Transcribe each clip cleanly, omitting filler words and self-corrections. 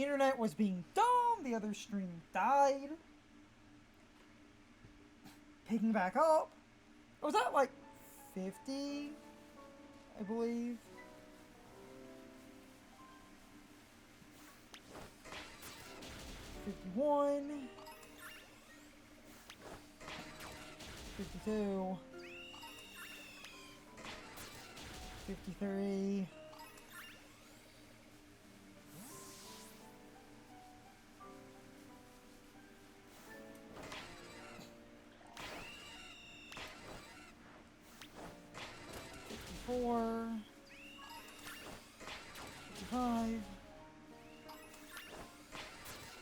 internet was being dumb, the other stream died. Picking back up. Was that like 50? I believe. 51. 52. 53. 54. 55.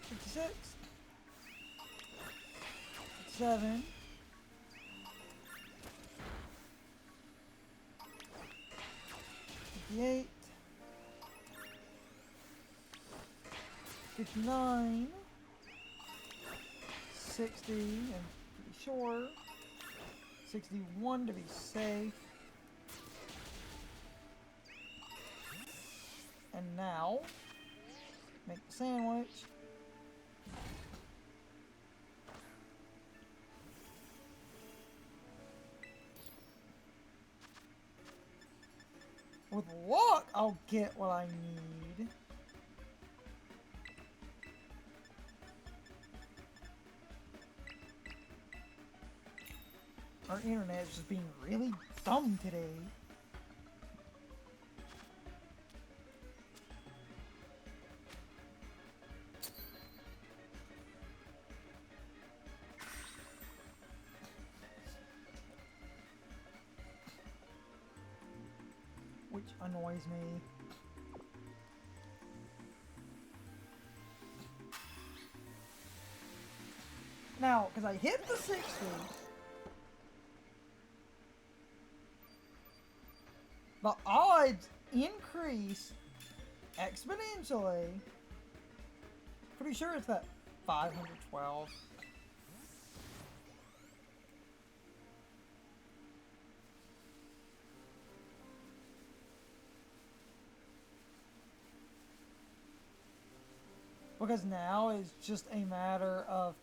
56. 57. 58. 59. 60, and to be sure. 61 to be safe. And now, make the sandwich. With luck, I'll get what I need. Our internet is just being really dumb today. Which annoys me. Now, because I hit the 60, the odds increase exponentially. Pretty sure it's that 512. Because now it's just a matter of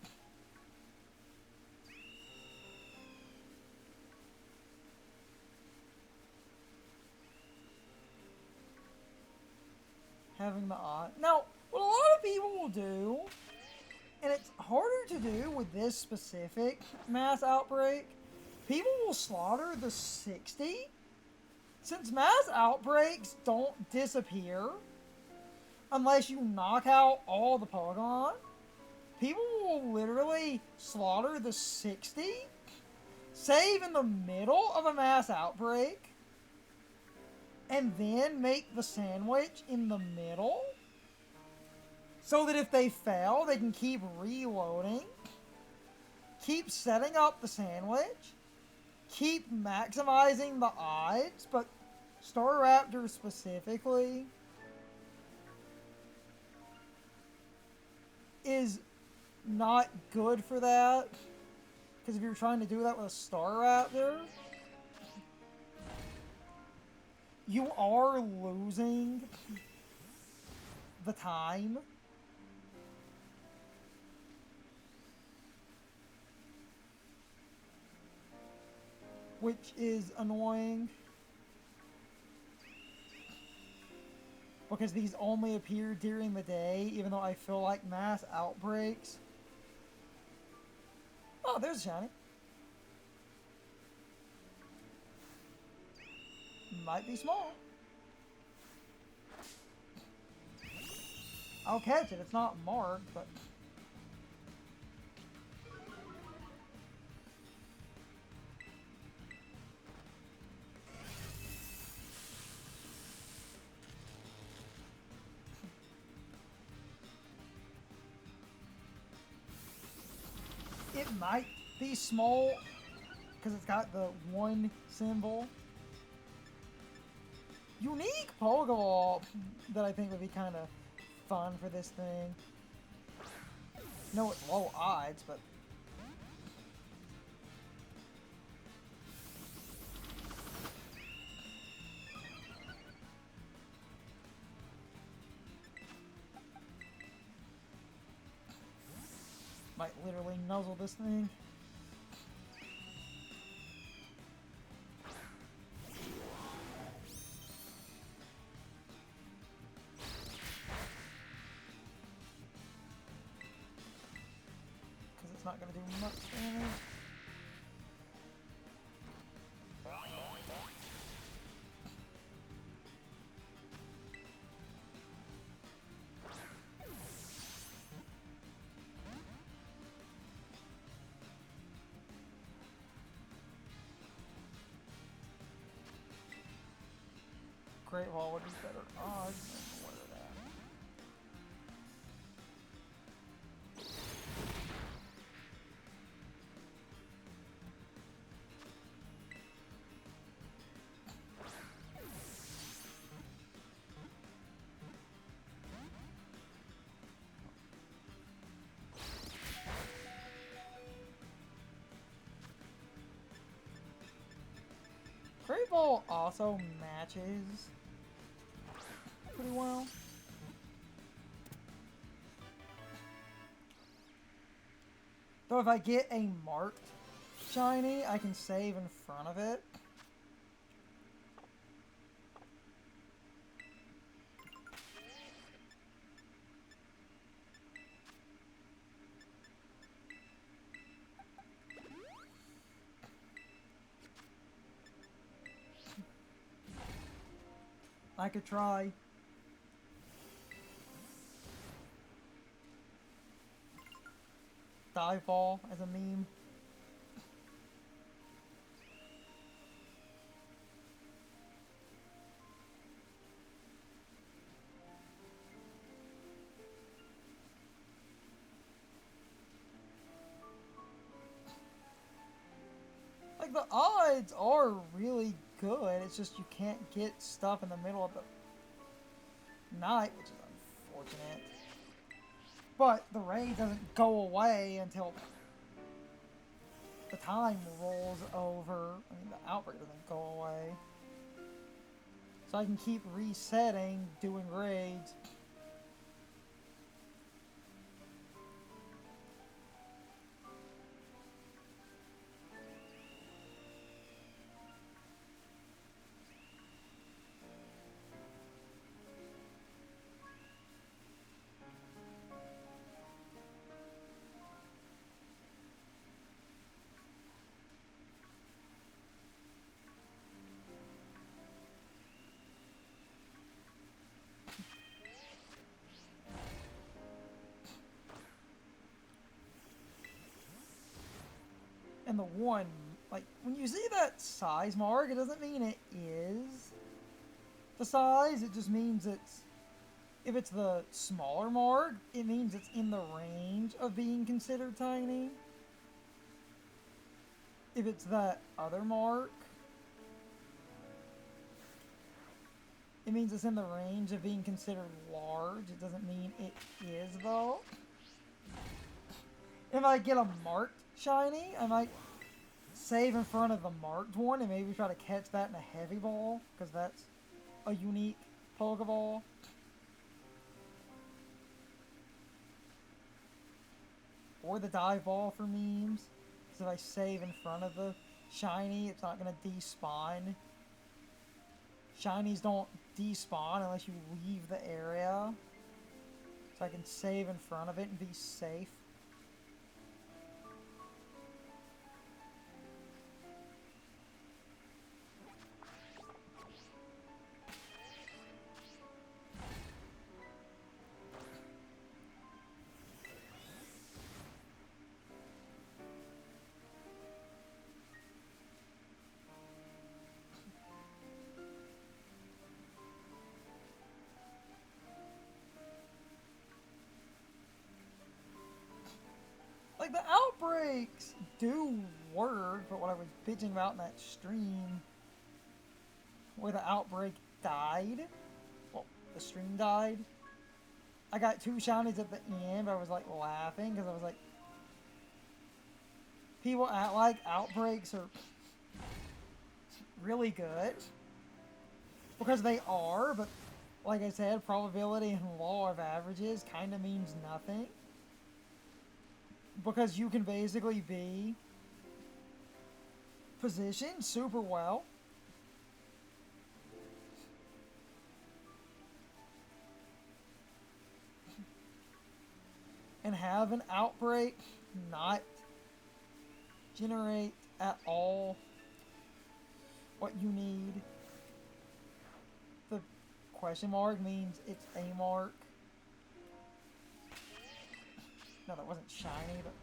having the odd. Now, what a lot of people will do, and it's harder to do with this specific mass outbreak, people will slaughter the 60. Since mass outbreaks don't disappear unless you knock out all the Pokemon, people will literally slaughter the 60, save in the middle of a mass outbreak, and then make the sandwich in the middle, so that if they fail, they can keep reloading, keep setting up the sandwich, keep maximizing the odds, but Staraptor specifically is not good for that, because if you're trying to do that with a Staraptor, you are losing the time. Which is annoying. Because these only appear during the day, even though I feel like mass outbreaks. Oh, there's a shiny. Might be small. I'll catch it. It's not marked, but... It might be small, because it's got the one symbol. Unique Pokeball that I think would be kind of fun for this thing. No, it's low odds, but... Might literally nuzzle this thing. Because it's not going to do much damage. Great Ball would be better odds than what it at. Great Ball also matches pretty well. Though if I get a marked shiny, I can save in front of it. I could try. Dive Ball as a meme. Like, the odds are really good, it's just you can't get stuff in the middle of the night, which is unfortunate. But the raid doesn't go away until the time rolls over. I mean, the outbreak doesn't go away. So I can keep resetting, doing raids. And the one, like, when you see that size mark, it doesn't mean it is the size, it just means it's, if it's the smaller mark, it means it's in the range of being considered tiny. If it's that other mark, it means it's in the range of being considered large. It doesn't mean it is, though. If I get a marked shiny, I might save in front of the marked one and maybe try to catch that in a heavy ball, because that's a unique Pokeball. Or the dive ball for memes. Because if I save in front of the shiny, it's not going to despawn. Shinies don't despawn unless you leave the area. So I can save in front of it and be safe. Like, the outbreaks do work, but what I was bitching about in that stream where the outbreak died, well, the stream died, I got 2 shinies at the end, but I was like laughing because I was like, people act like outbreaks are really good, because they are, but like I said, probability and law of averages kind of means nothing. because you can basically be positioned super well. And have an outbreak not generate at all what you need. The question mark means it's a mark. No, that wasn't shiny, but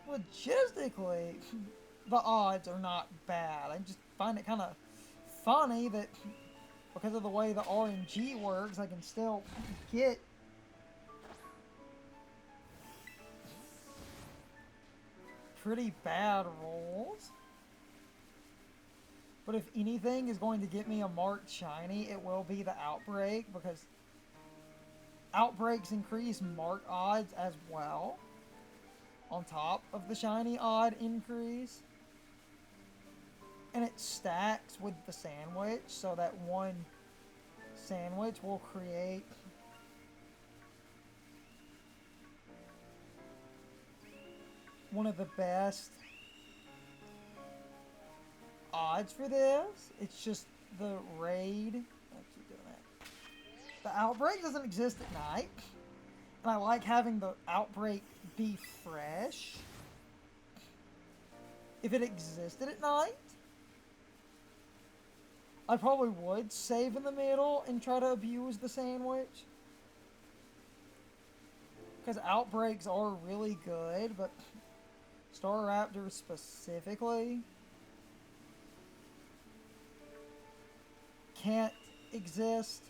logistically, the odds are not bad. I just find it kind of funny that because of the way the RNG works, I can still get pretty bad rolls. But if anything is going to get me a marked shiny, it will be the Outbreak, because Outbreaks increase mark odds as well, on top of the shiny odd increase. And it stacks with the sandwich, so that one sandwich will create one of the best odds for this. It's just the raid. I keep doing that. The Outbreak doesn't exist at night, and I like having the Outbreak be fresh. If it existed at night, I probably would save in the middle and try to abuse the sandwich, because Outbreaks are really good, but Staraptor specifically can't exist,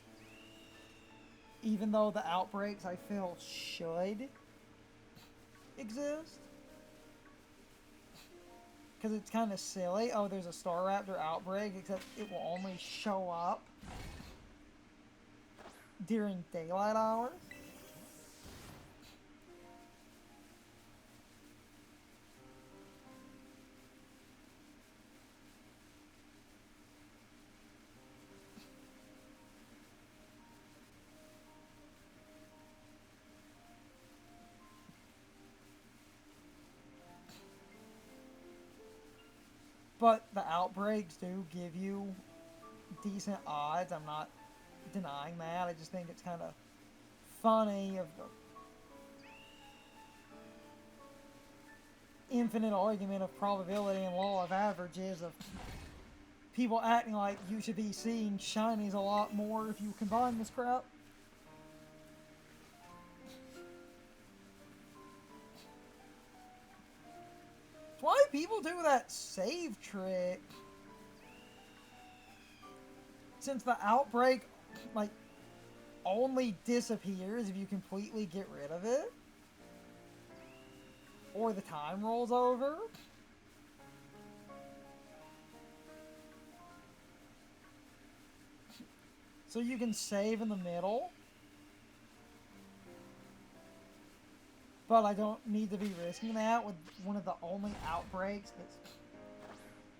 even though the Outbreaks I feel should exist. Because it's kind of silly. Oh, there's a Staraptor Outbreak, except it will only show up during daylight hours. But the Outbreaks do give you decent odds. I'm not denying that. I just think it's kind of funny of the infinite argument of probability and law of averages of people acting like you should be seeing shinies a lot more if you combine this crap. It's why people do that save trick. Since the Outbreak, like, only disappears if you completely get rid of it, or the time rolls over. So you can save in the middle, but I don't need to be risking that with one of the only Outbreaks that's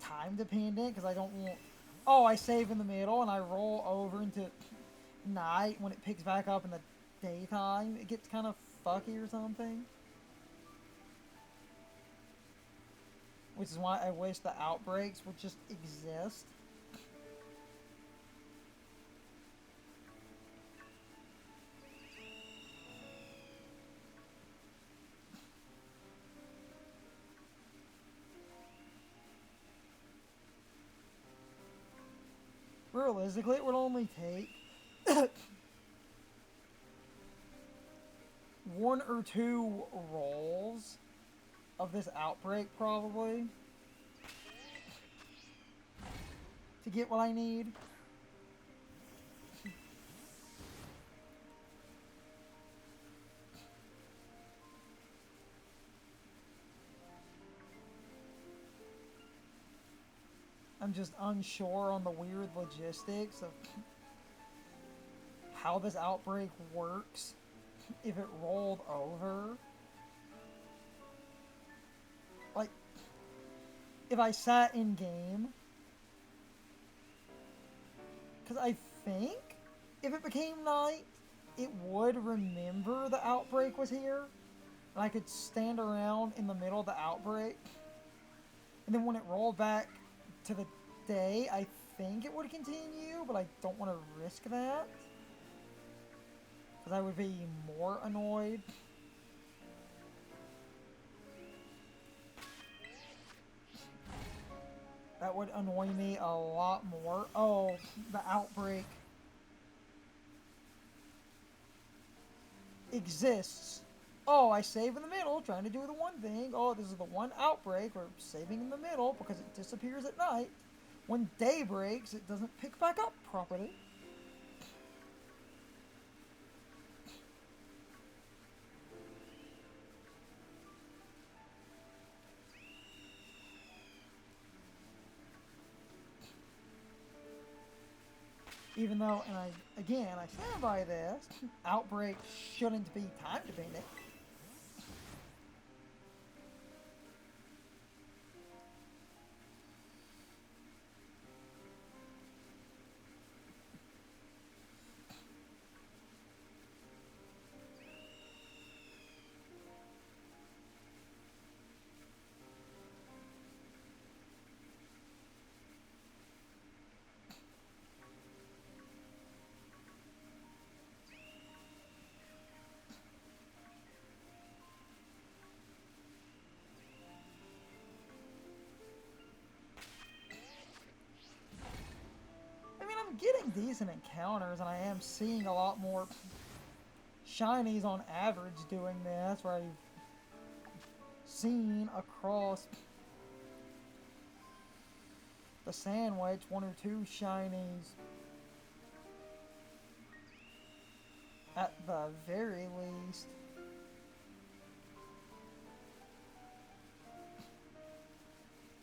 time dependent, because I don't want... Oh, I save in the middle and I roll over into night when it picks back up in the daytime. It gets kind of fucky or something. Which is why I wish the Outbreaks would just exist. Realistically, it would only take one or two rolls of this Outbreak, probably, to get what I need. I'm just unsure on the weird logistics of how this outbreak works if it rolled over. Like, if I sat in game, because I think if it became night, it would remember the outbreak was here, and I could stand around in the middle of the outbreak, and then when it rolled back to the day, I think it would continue, but I don't want to risk that, because I would be more annoyed. That would annoy me a lot more. Oh, the outbreak exists. Oh, I save in the middle, trying to do the one thing. Oh, this is the one outbreak. We're saving in the middle because it disappears at night. When day breaks, it doesn't pick back up properly. Even though, and I stand by this, Outbreak shouldn't be time dependent. I mean, I'm getting decent encounters, and I am seeing a lot more shinies on average doing this, where I've seen across the sandwich 1 or 2 shinies at the very least.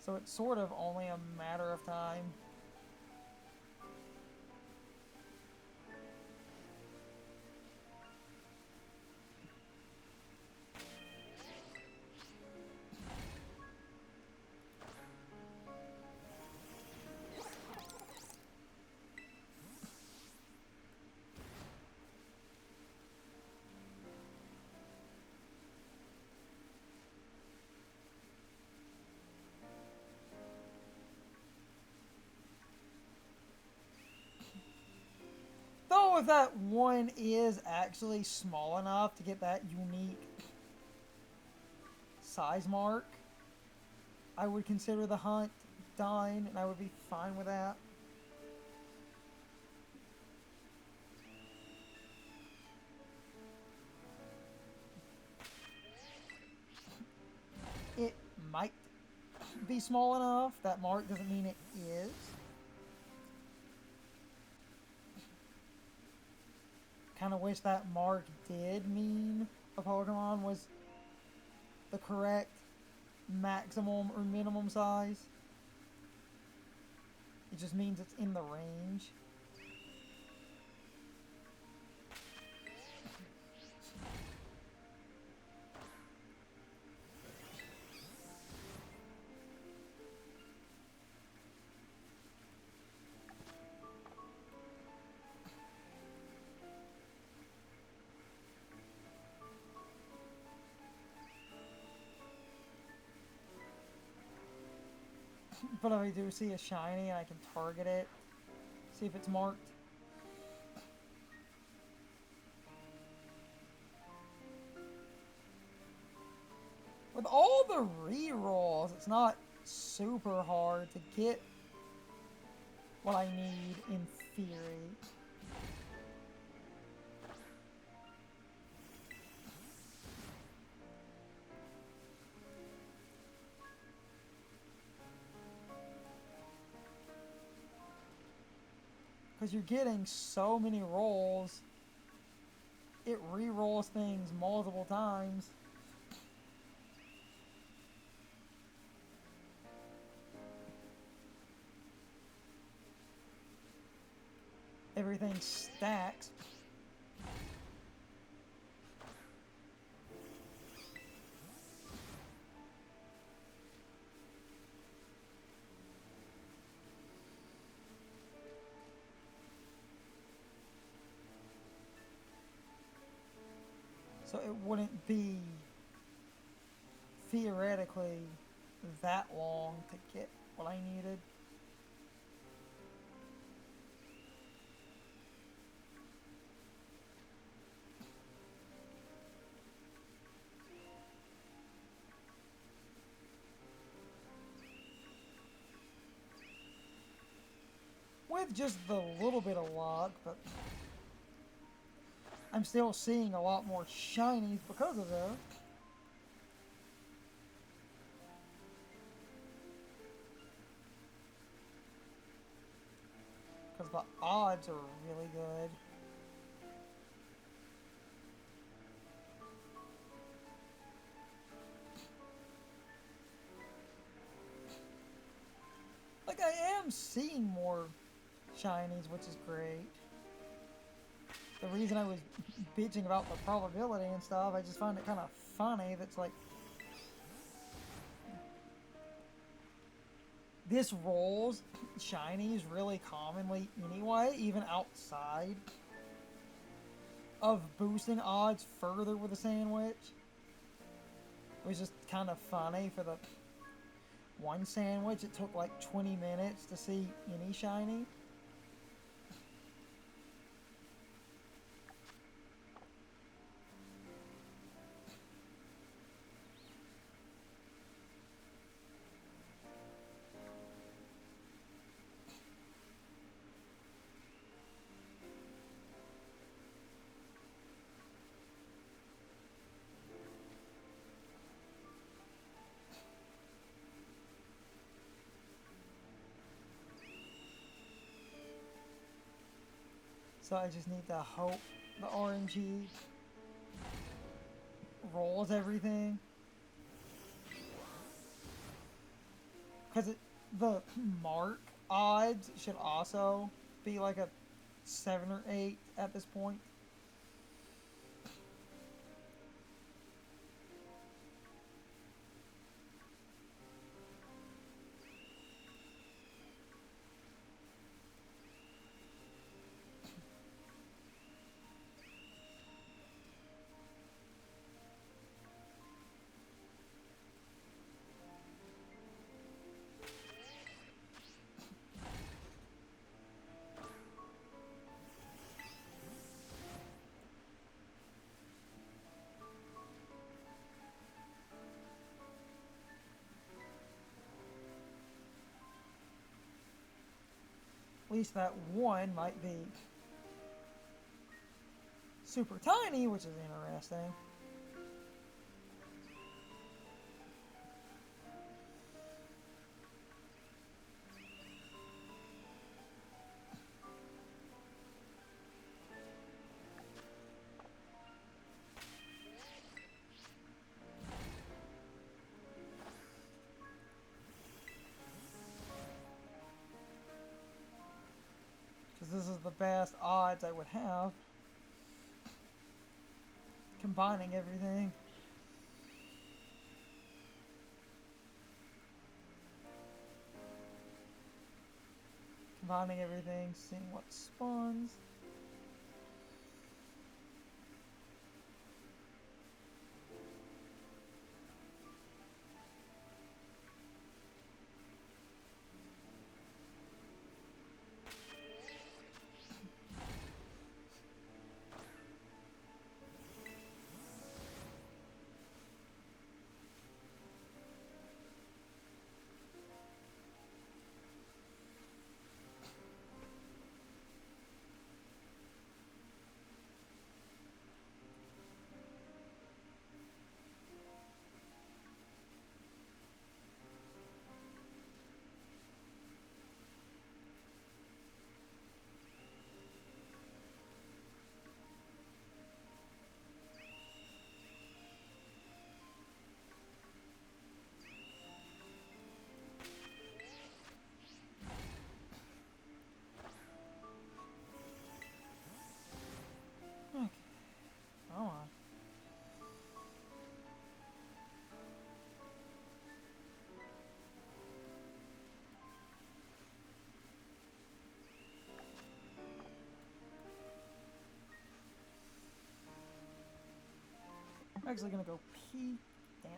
So it's sort of only a matter of time. Though if that one is actually small enough to get that unique size mark, I would consider the hunt done, and I would be fine with that. It might be small enough. That mark doesn't mean it is. Kind of wish that mark did mean a Pokemon was the correct maximum or minimum size. It just means it's in the range. But if I do see a shiny, I can target it, see if it's marked. With all the rerolls, it's not super hard to get what I need in theory. Because you're getting so many rolls, it re-rolls things multiple times. everything stacks. So it wouldn't be theoretically that long to get what I needed. With just the little bit of luck, but I'm still seeing a lot more shinies because of that. Because the odds are really good. Like, I am seeing more shinies, which is great. The reason I was bitching about the probability and stuff, I just find it kind of funny that's like, this rolls shinies really commonly anyway, even outside of boosting odds further with a sandwich. It was just kind of funny for the one sandwich. It took like 20 minutes to see any shiny. So I just need to hope the RNG rolls everything. Because the mark odds should also be like a 7 or 8 at this point. At least that one might be super tiny, which is interesting. Because this is the best odds I would have. Combining everything. Combining everything, seeing what spawns. I'm actually gonna go pee. Damn.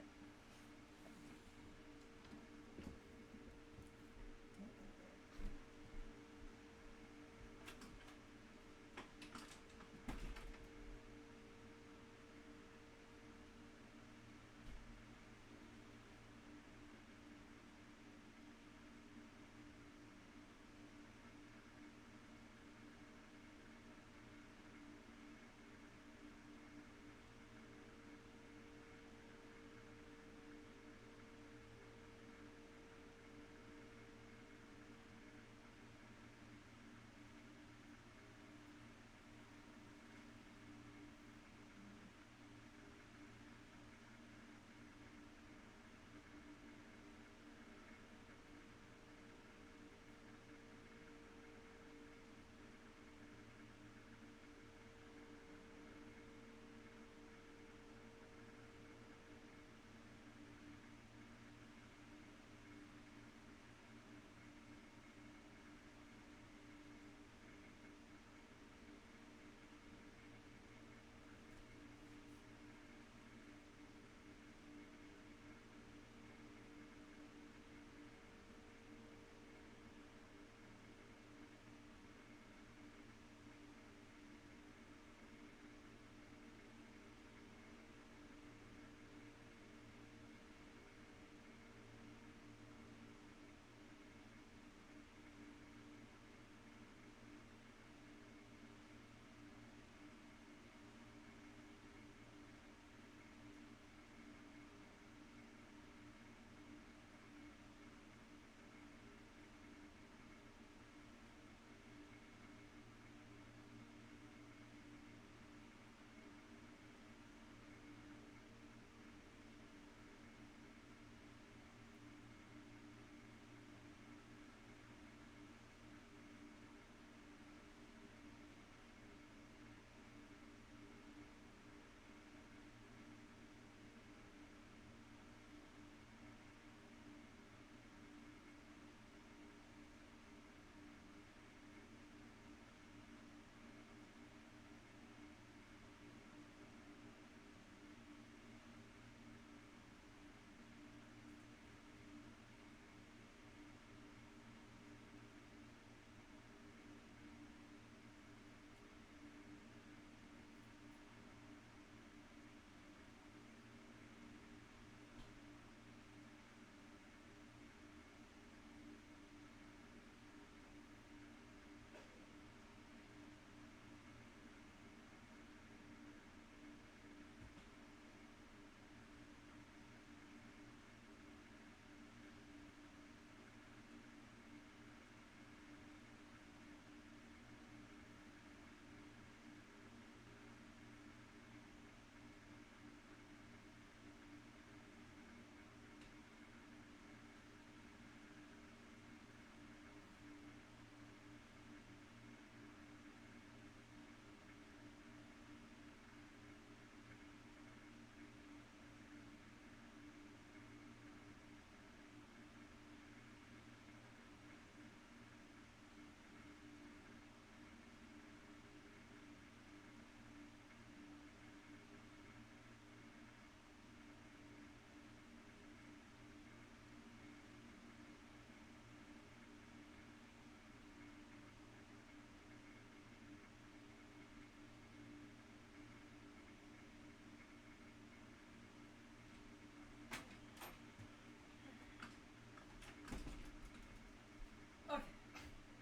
Okay,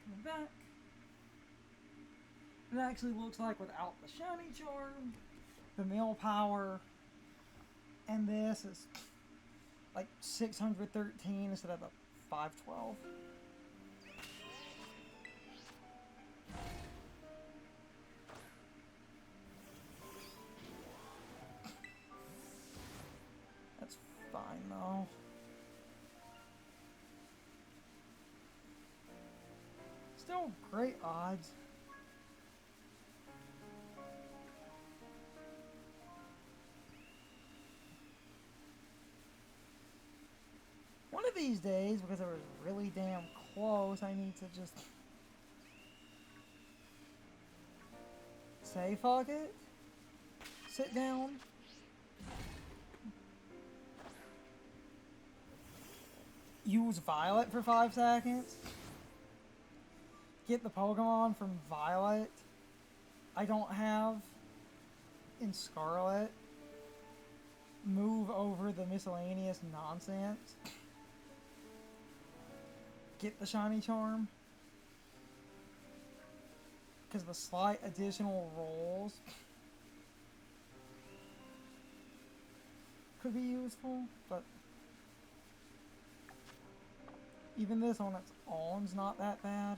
coming back. It actually looks like without the shiny charm, the mill power, and this is like 613 instead of a 512. That's fine though. Still great odds. One of these days, because it was really damn close, I need to just say fuck it. Sit down. use Violet for 5 seconds. Get the Pokemon from Violet I don't have in Scarlet. Move over the miscellaneous nonsense. Get the Shiny Charm. Because the slight additional rolls could be useful, but even this on its own is not that bad.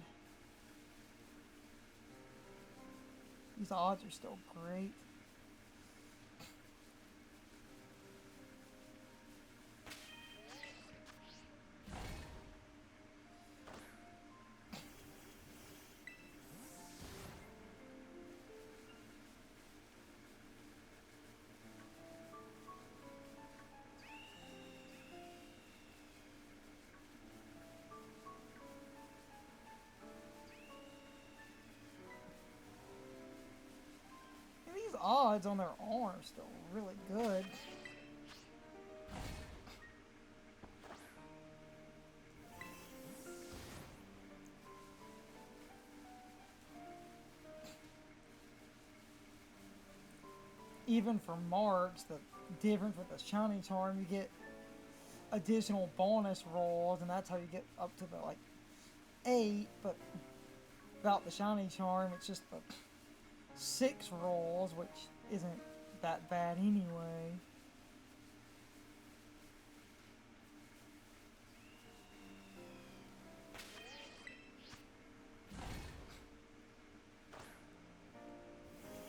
These odds are still great. Odds on their own are still really good. Even for marks, the difference with the Shiny Charm, you get additional bonus rolls, and that's how you get up to the like 8, but without the Shiny Charm, it's just the 6 rolls, which isn't that bad anyway.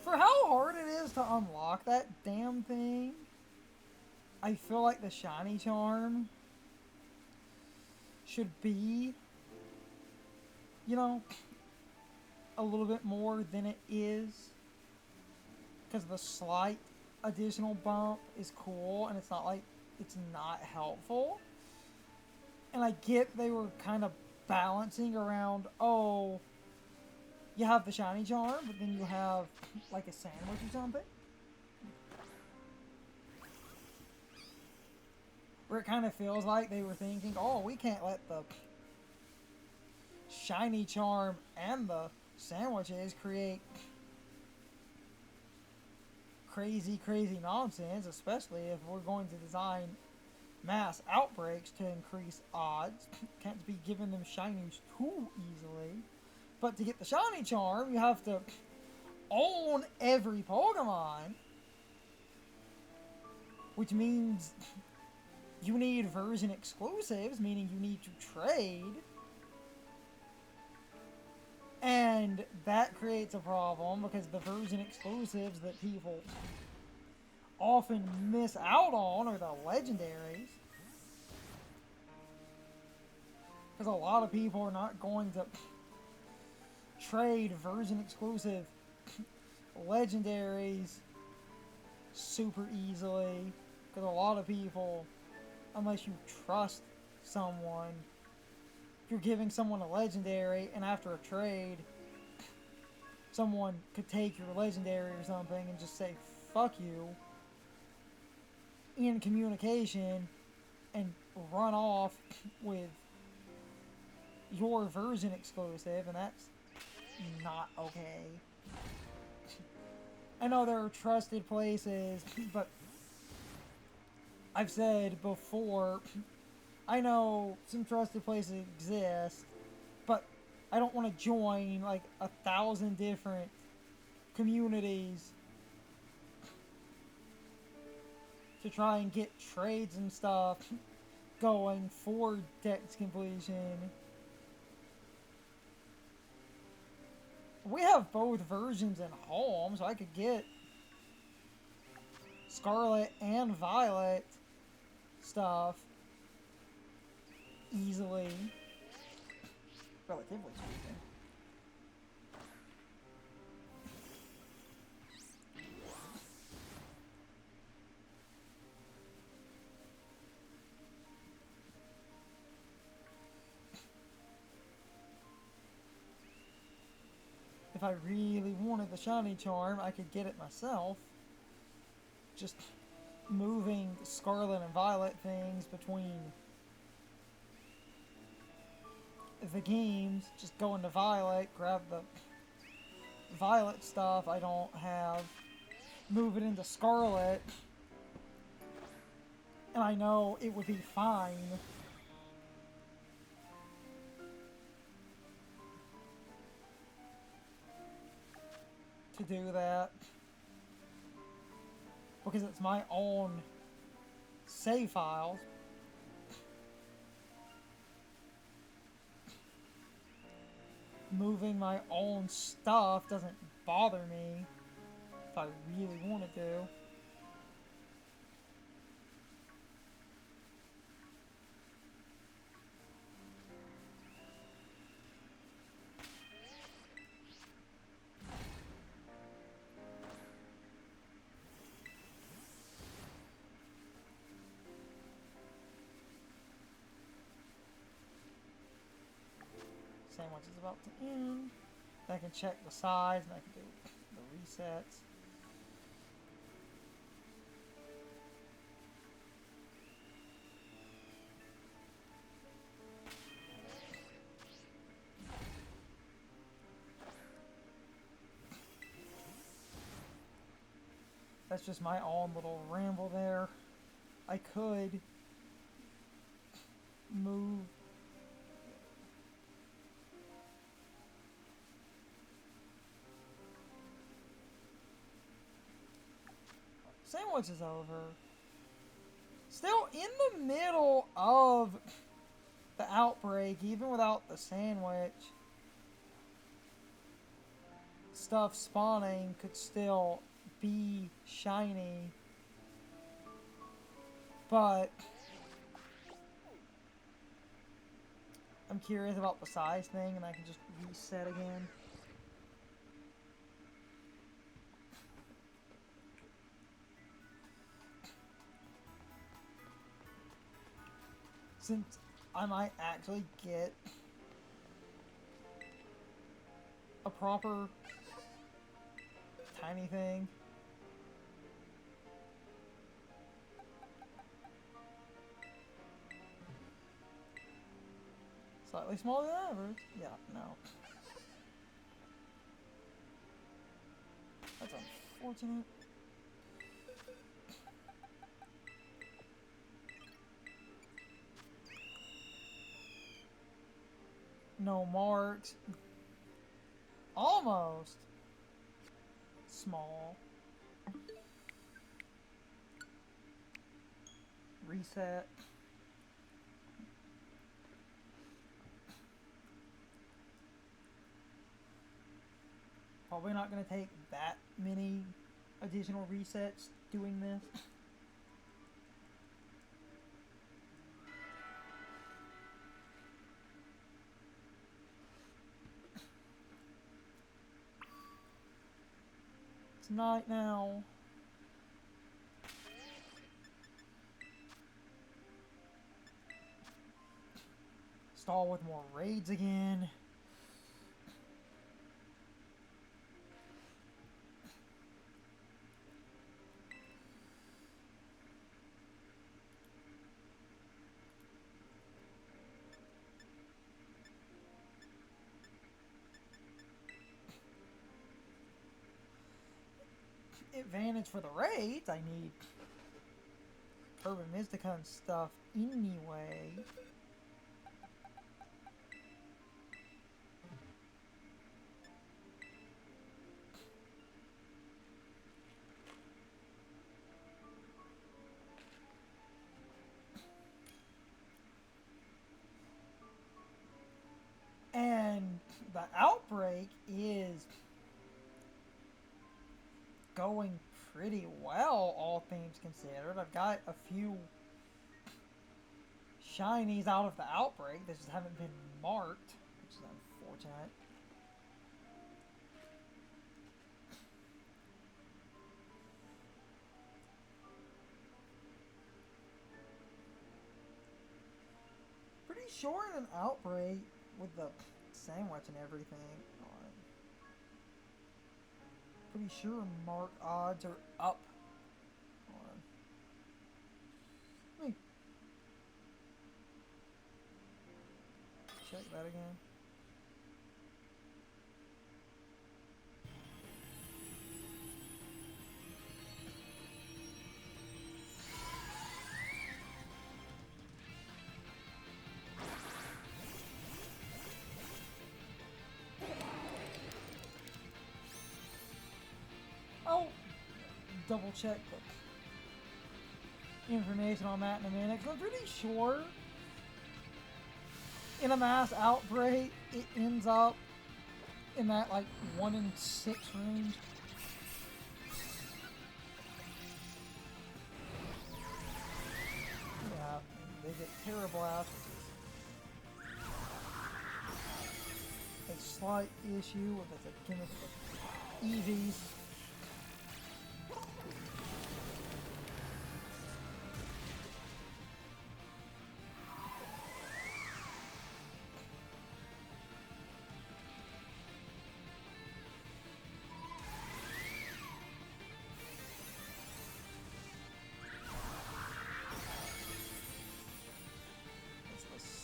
For how hard it is to unlock that damn thing, I feel like the Shiny Charm should be, you know, a little bit more than it is, because the slight additional bump is cool, and it's not like it's not helpful. And I get they were kind of balancing around, oh, you have the Shiny Charm, but then you have like a sandwich or something, where it kind of feels like they were thinking, oh, we can't let the Shiny Charm and the sandwiches create crazy nonsense, especially if we're going to design mass outbreaks to increase odds. Can't be giving them shinies too easily. But to get the Shiny Charm, you have to own every Pokemon, which means you need version exclusives, meaning you need to trade. And that creates a problem because the version exclusives that people often miss out on are the legendaries. Because a lot of people are not going to trade version exclusive legendaries super easily. Because a lot of people, unless you trust someone, you're giving someone a legendary, and after a trade, someone could take your legendary or something and just say fuck you in communication and run off with your version exclusive, and that's not okay. I know there are trusted places, but I've said before, I know some trusted places exist, but I don't want to join like 1,000 different communities to try and get trades and stuff going for dex completion. We have both versions in home, so I could get Scarlet and Violet stuff easily, relatively speaking. If I really wanted the Shiny Charm, I could get it myself. Just moving Scarlet and Violet things between the games. Just go into Violet, grab the Violet stuff I don't have, move it into Scarlet, and I know it would be fine. To do that. Because it's my own save files. Moving my own stuff doesn't bother me if I really wanted to. Sandwich is about to end. I can check the size and I can do the resets. That's just my own little ramble there. I could move. Sandwich is over. Still in the middle of the outbreak, even without the sandwich. Stuff spawning could still be shiny. But I'm curious about the size thing, and I can just reset again. Since I might actually get a proper tiny thing. Slightly smaller than average. Yeah, no. That's unfortunate. No marks. Almost. Small. Reset. Probably not going to take that many additional resets doing this. It's night now. Stall with more raids again. Advantage for the raids. I need Urban Mysticon stuff anyway. And the Outbreak is going pretty well, all things considered. I've got a few shinies out of the Outbreak that just haven't been marked, which is unfortunate. Pretty sure in an Outbreak with the sandwich and everything. Pretty sure mark odds are up. check that again. I'll double check the information on that in a minute, because I'm pretty sure in a mass outbreak it ends up in that like 1 in 6 range. Yeah, they get terrible ass, which is a slight issue with the EVs.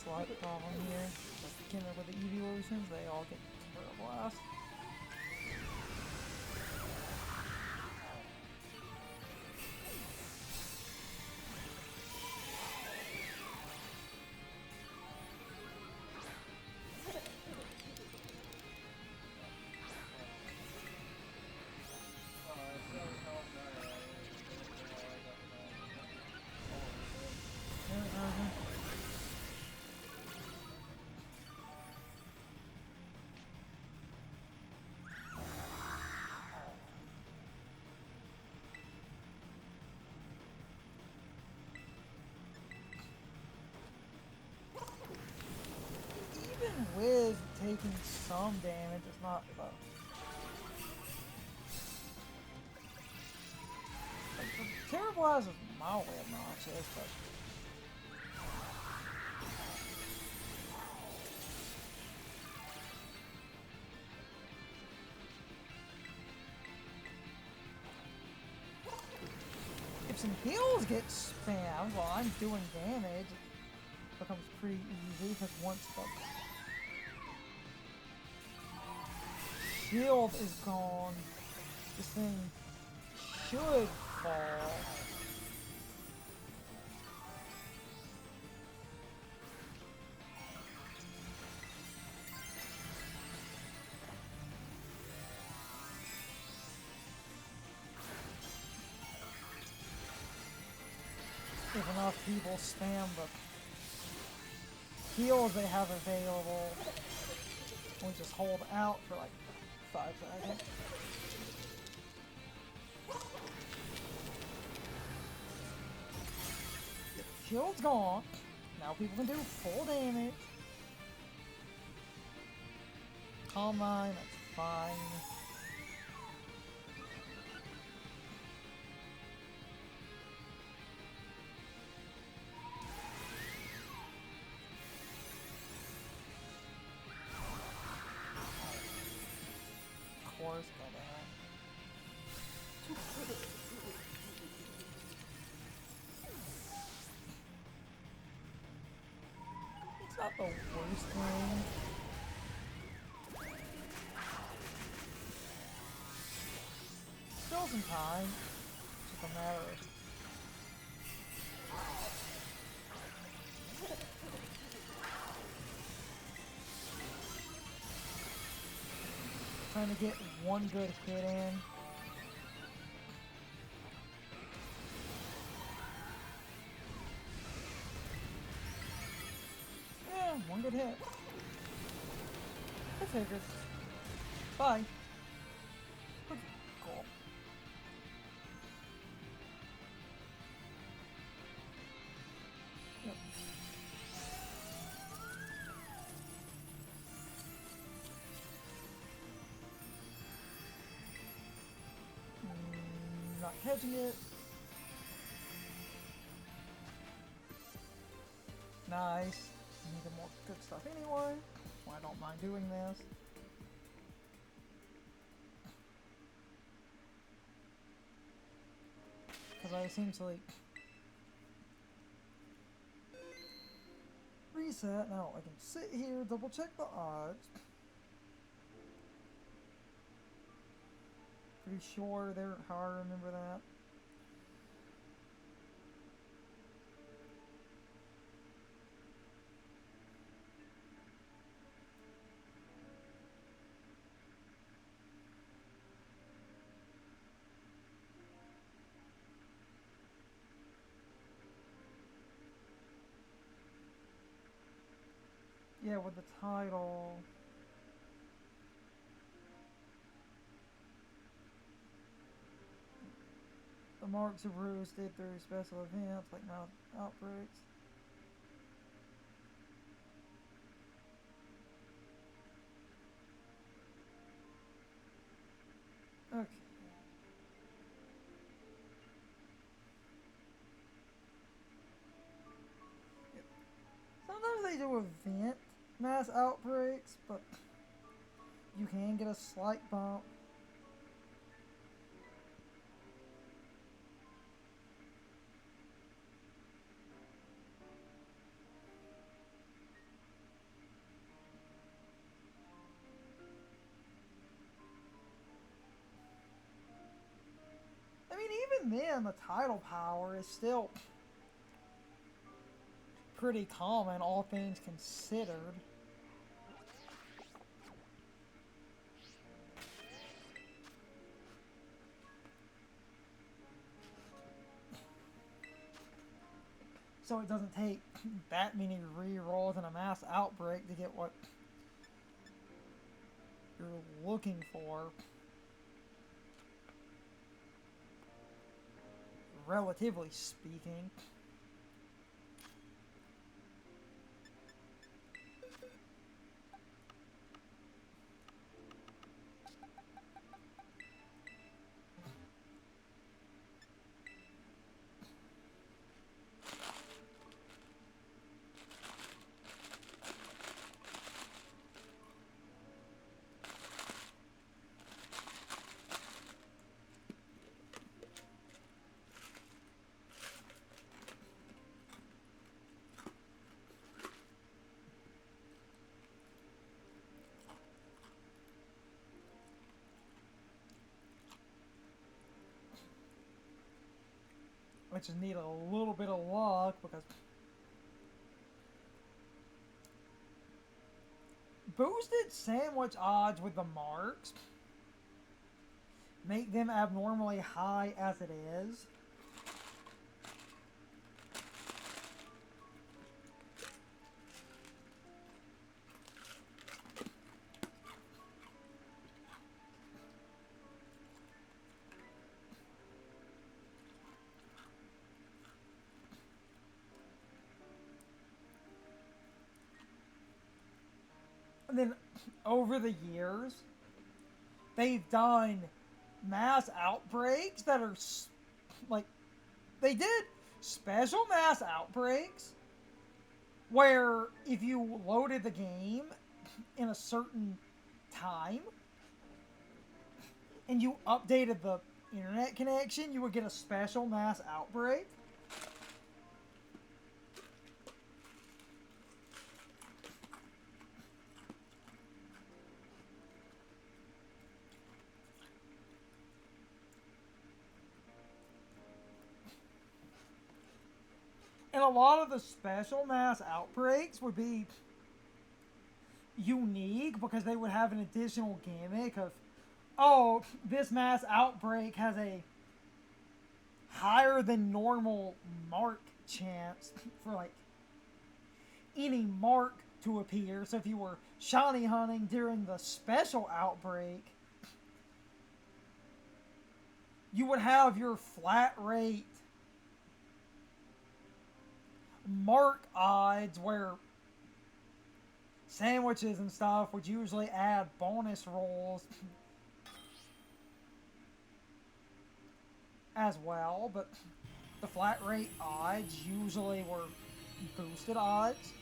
Slight problem here. Like, with the evolutions, they all get terrible ass. With taking some damage, it's not the terrible as is mildly obnoxious, but if some heals get spammed while I'm doing damage, it becomes pretty easy, because once the shield is gone, this thing should fall. If enough people spam the heals they have available, we just hold out for like 5 seconds. Shield's gone. Now people can do full damage. Calm mind, that's fine. Of course, it's not the worst thing. Still some time. It's just a matter of trying to get one good hit in. Yeah, one good hit. I figured. Bye. Cool. Yep. Not catching it. Nice. Needed more good stuff anyway. Well, I don't mind doing this. Because I seem to like reset. Now I can sit here, double check the odds. Pretty sure they're how I remember that. Yeah, with the title. The marks are roosted through special events like mouth outbreaks. Okay. Yep. Sometimes they do event mass outbreaks, but you can get a slight bump. I mean, even then, the tidal power is still pretty common, all things considered. So it doesn't take that many re-rolls in a mass outbreak to get what you're looking for. Relatively speaking. I just need a little bit of luck because boosted sandwich odds with the marks make them abnormally high as it is. And then over the years, they've done mass outbreaks that are like, they did special mass outbreaks where if you loaded the game in a certain time and you updated the internet connection, you would get a special mass outbreak. And a lot of the special mass outbreaks would be unique because they would have an additional gimmick of, oh, this mass outbreak has a higher than normal mark chance for like any mark to appear. So if you were shiny hunting during the special outbreak, you would have your flat rate mark odds where sandwiches and stuff would usually add bonus rolls as well, but the flat rate odds usually were boosted odds.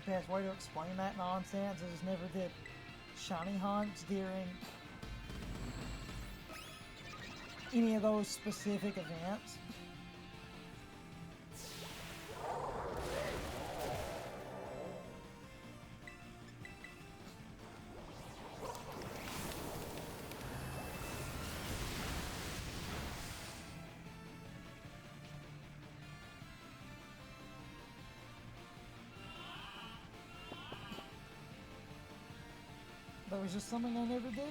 best way to explain that nonsense. I just never did shiny hunts during any of those specific events. That was just something I never did.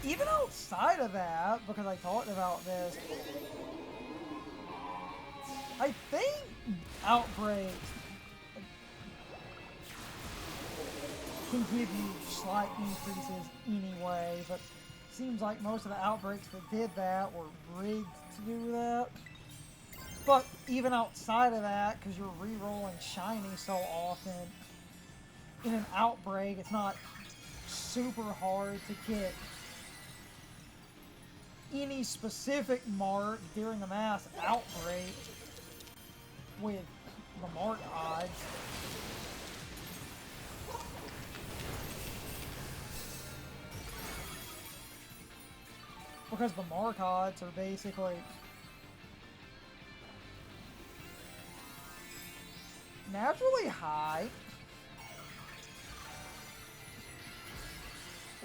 Even outside of that, because I talked about this, I think Outbreak can give you slight increases anyway, but seems like most of the Outbreaks that did that were rigged to do that. But even outside of that, because you're re-rolling shiny so often, in an Outbreak, it's not super hard to get any specific mark during the mass outbreak with the mark odds. Because the mark odds are basically naturally high.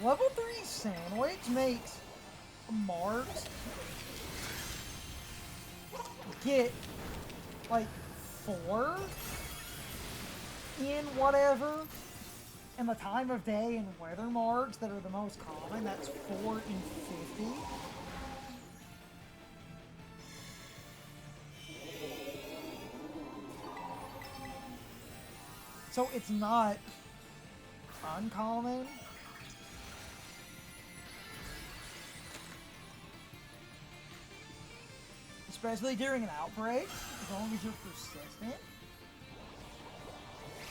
Level 3 Sandwich makes marks get like 4 in whatever, and the time of day and weather marks that are the most common, that's 4 in 50. So it's not uncommon. Especially during an outbreak, as long as you're persistent.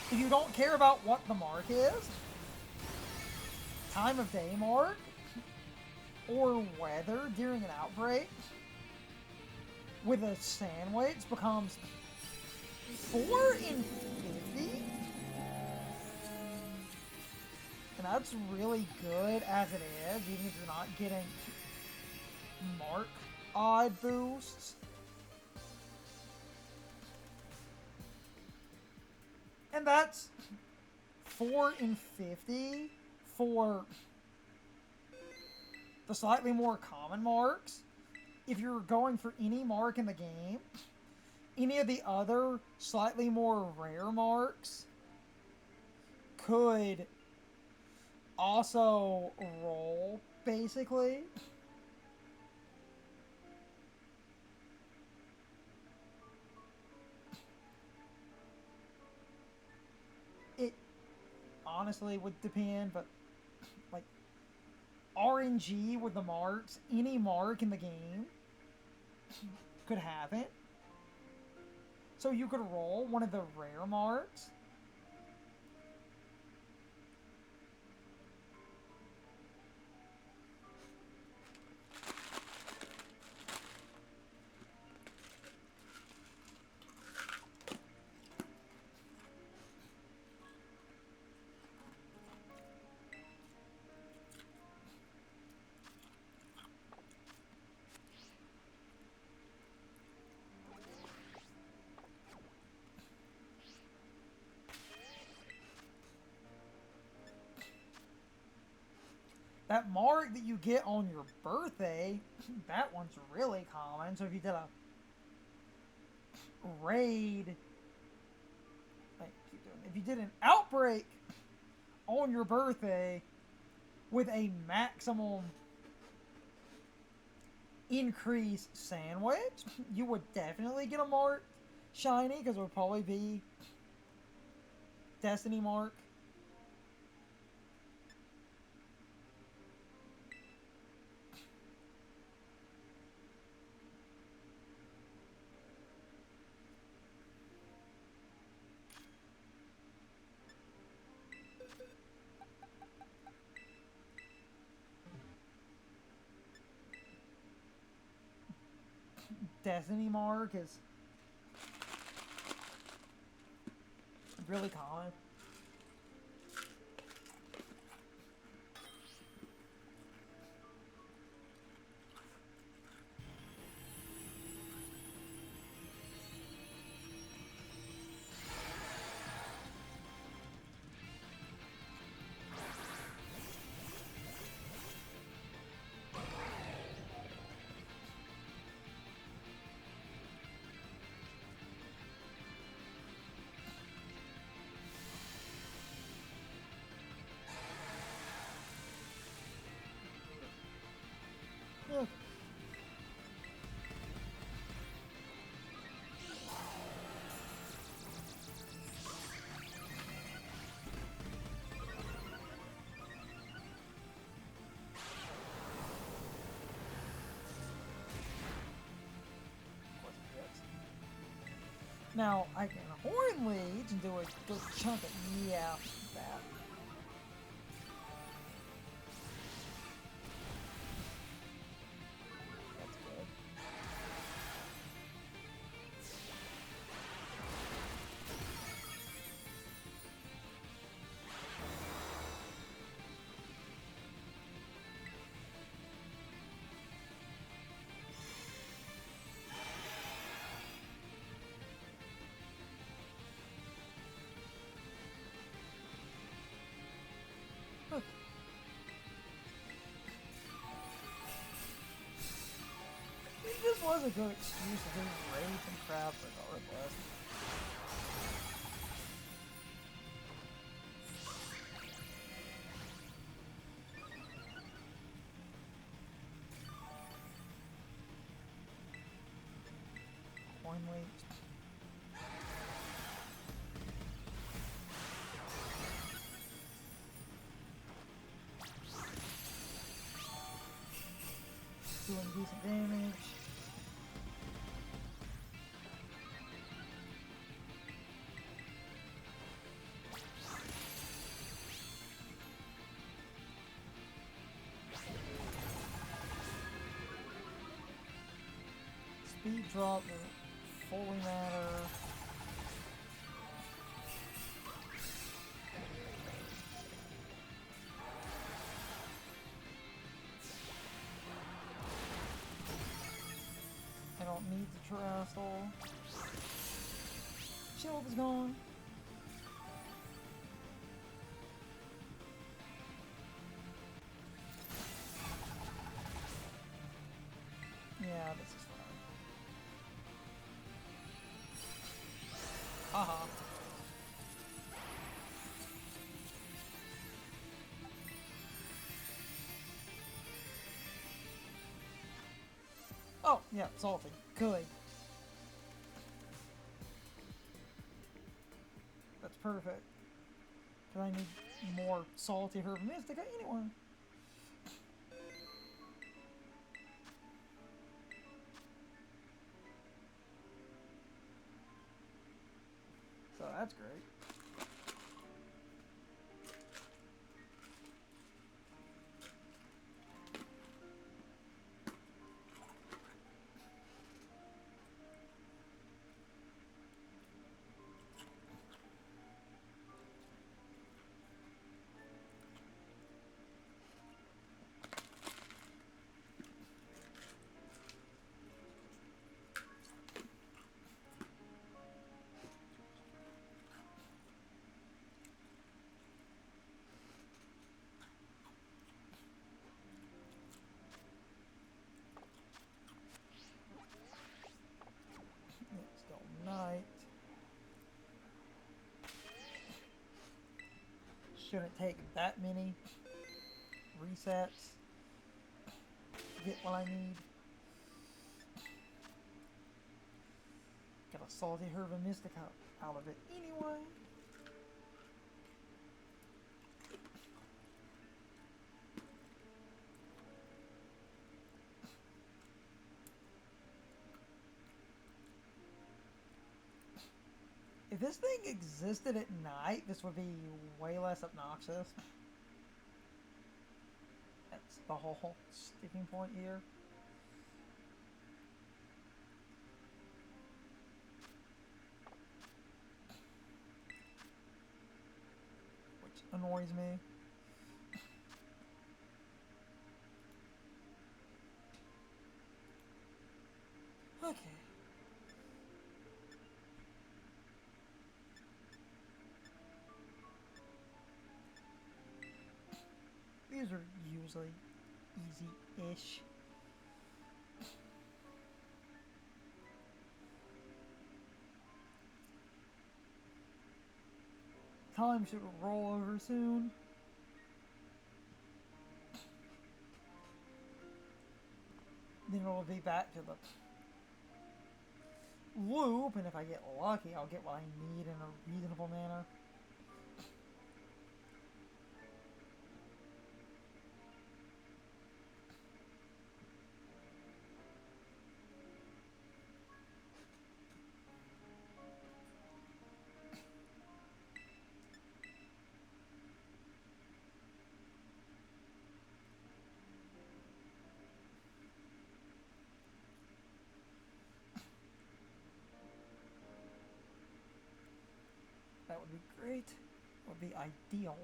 If you don't care about what the mark is, time of day mark, or weather during an outbreak, with a sandwich becomes 4 in 50. And that's really good as it is, even if you're not getting mark odd boosts. And that's 4 in 50 for the slightly more common marks. If you're going for any mark in the game, any of the other slightly more rare marks could also roll, basically. It honestly would depend, but like RNG with the marks, any mark in the game could have it. So you could roll one of the rare marks. That mark that you get on your birthday, that one's really common. So if you did a raid, if you did an outbreak on your birthday with a maximum increase sandwich, you would definitely get a mark shiny, because it would probably be Destiny mark. Destiny mark is really common. Yeah. Now I can horn leads and do a good chunk of that. That's good. Look. This was a good excuse to do rage and crap regardless. Coin leaks. Doing decent damage. Speed drop doesn't fully matter. I don't need the Terrestrial. Shield is gone. Yeah, this is fine. Haha. Oh, yeah, salty. Good. That's perfect. Because I need more salty herb mystica anyway. So that's great. It's still night. Shouldn't take that many resets to get what I need. Got a salty herb and mystic out of it anyway. If this thing existed at night, this would be way less obnoxious. That's the whole sticking point here. annoys me. Okay. These are usually easy-ish. Time should roll over soon. Then it'll be back to the loop, and if I get lucky, I'll get what I need in a reasonable manner. That would be great. That would be ideal.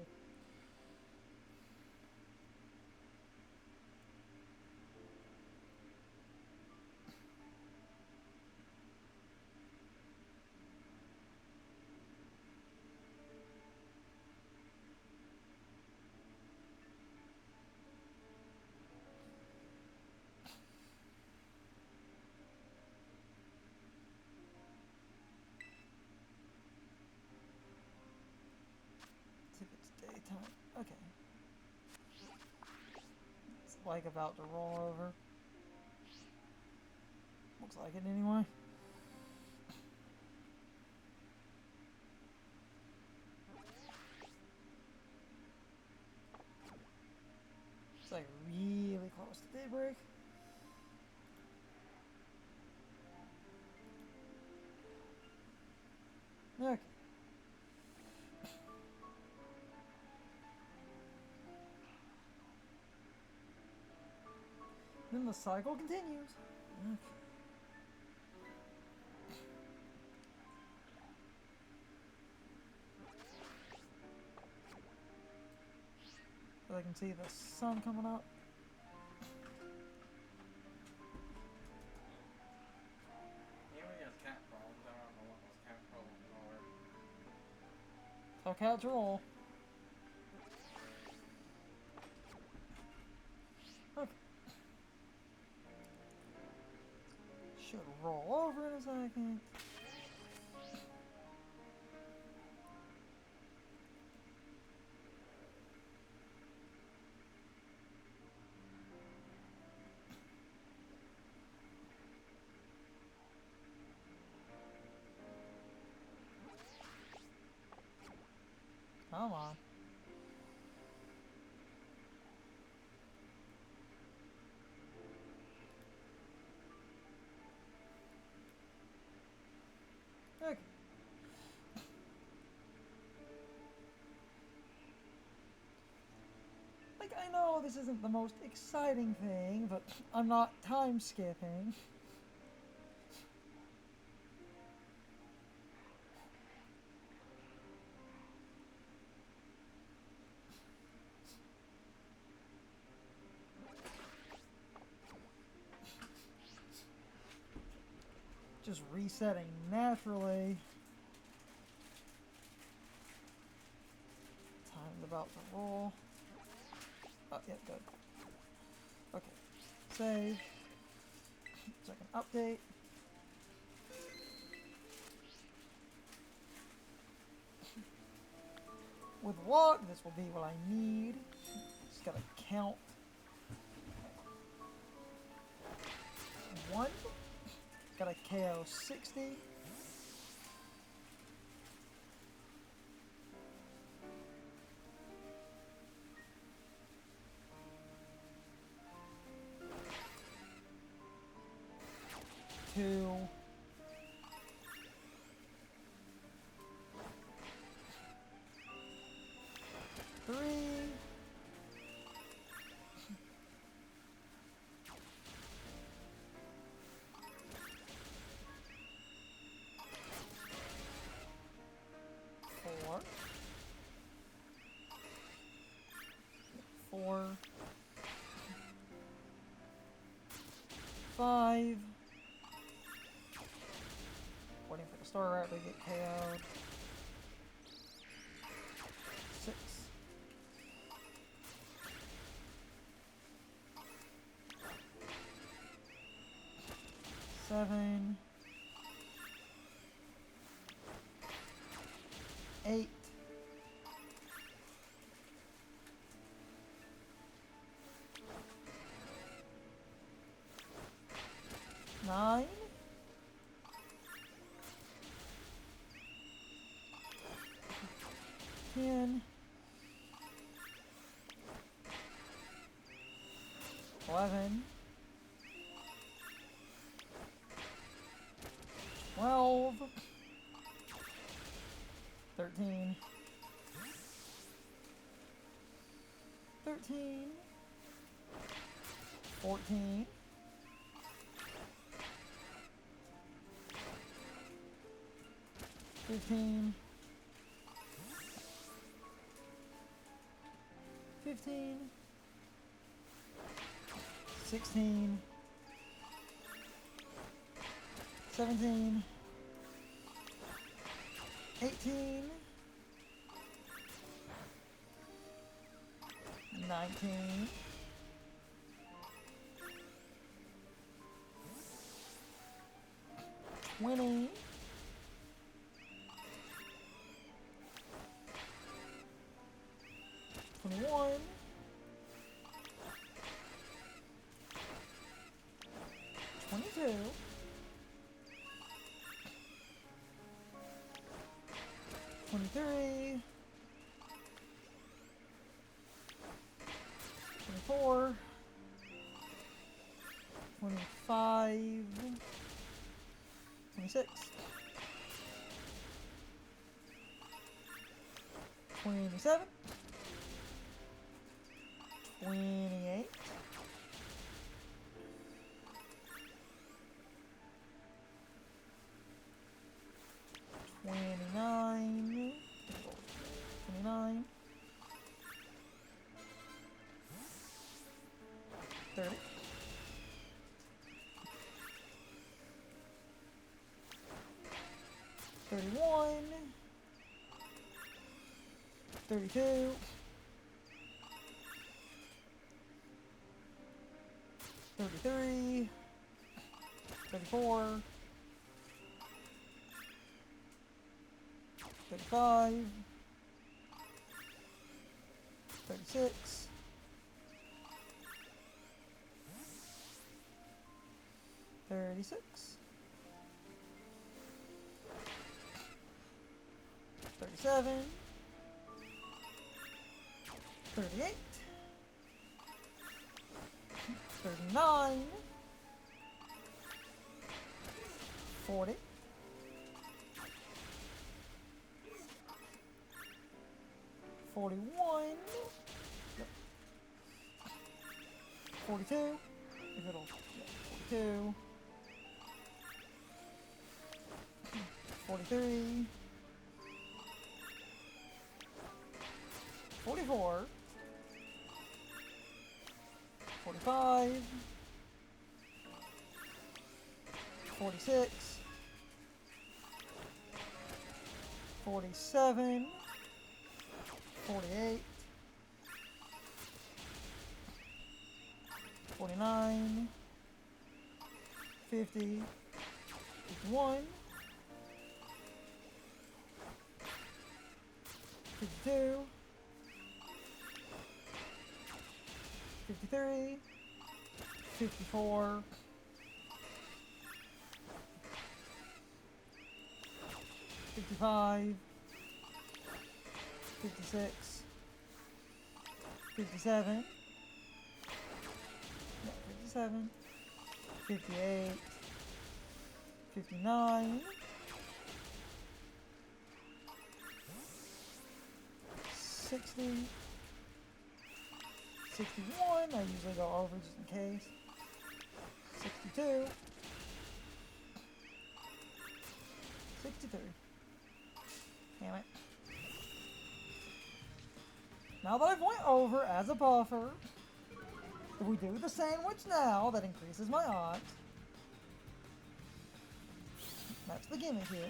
See if it's daytime. Okay. It's like about to roll over. Looks like it anyway. It's like really close to daybreak. Okay. Then the cycle continues. Okay. I can see the sun coming up. Anybody has cat problems? I don't know what those cat problems are. So cats roll. Okay. Should roll over in a second. Come on. Okay. Like, I know this isn't the most exciting thing, but I'm not time skipping. Just resetting naturally. Time's about to roll. Oh, yeah, good. Okay. Save. Second update. With luck, this will be what I need. Just gotta count. 1. Got a KO 60. Two. 3. 4. 5. Waiting for the Staraptor to get KO'd. 6. 7. 8. 9. 10. 11. 12. 13. 13. 14. 15. 15. 16. 17. 18. 19. 20. 21. 22. 23. 24. 25. 26. 27. 28. 29. 29. 30. 31. 32. 33. 34. 35. 36. 36. 37. 38. 39. 40. 41. Yep. 42. If it'll, yeah, 42. 43. 44. 45. 46. 47. 48. 49. 50. 51. 52. 53. 54. 55. 56. 57. No, 57. 58. 59. 60. 61. I usually go over just in case. 62. 63. Damn it. Now that I've went over as a buffer, if we do the sandwich now, that increases my odds. That's the gimmick here.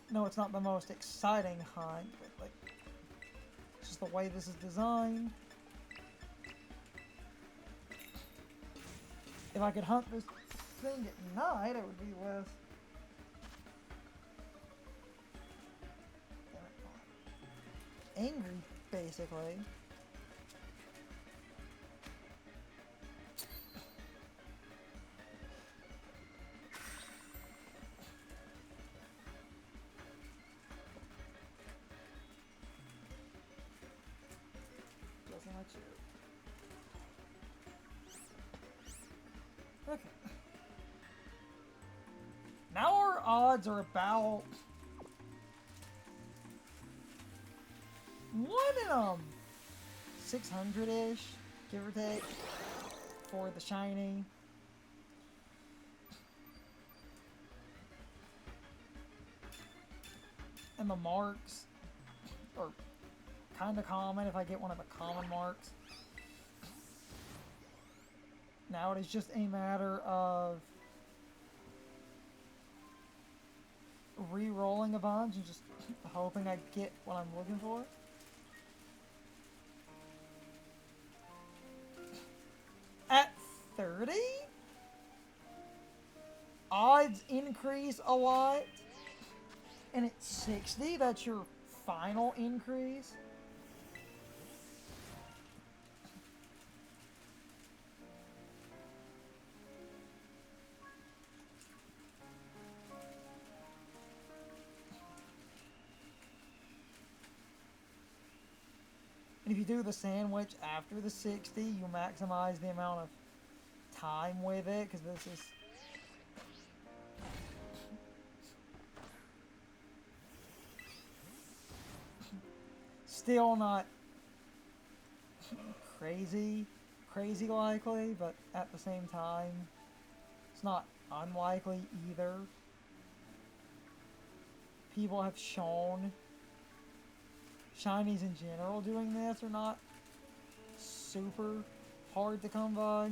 No, it's not the most exciting hunt, but like, it's just the way this is designed. If I could hunt this thing at night, it would be less. Angry, basically. Doesn't like you. Okay. Now our odds are about 1 in 600-ish, give or take, for the shiny. And the marks are kind of common if I get one of the common marks. Now it is just a matter of re-rolling a bunch and just hoping I get what I'm looking for. At 30, odds increase a lot. And at 60, that's your final increase. And if you do the sandwich after the 60, you maximize the amount of time with it, because this is... still not crazy likely, but at the same time, it's not unlikely either. People have shown shinies in general doing this are not super hard to come by.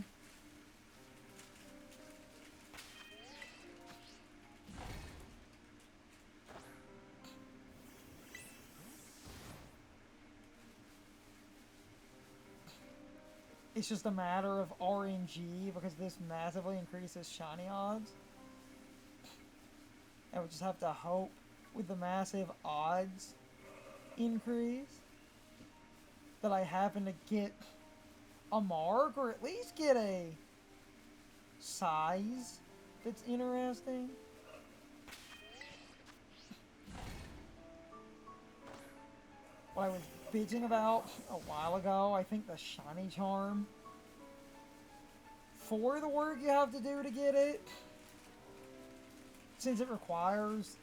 It's just a matter of RNG because this massively increases shiny odds. And we just have to hope with the massive odds increase that I happen to get a mark or at least get a size that's interesting. What I was bitching about a while ago, I think the shiny charm, for the work you have to do to get it, since it requires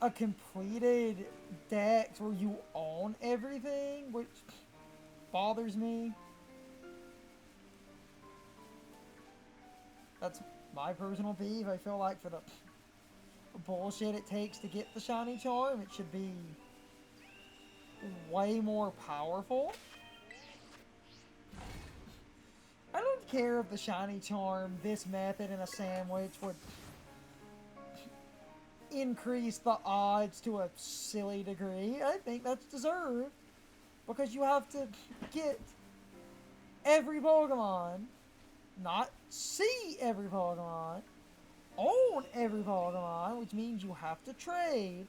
a completed dex where you own everything, which bothers me. That's my personal beef. I feel like for the bullshit it takes to get the shiny charm, it should be way more powerful. I don't care if the shiny charm, this method in a sandwich would increase the odds to a silly degree. I think that's deserved because you have to get every Pokemon, not see every Pokemon, own every Pokemon, which means you have to trade.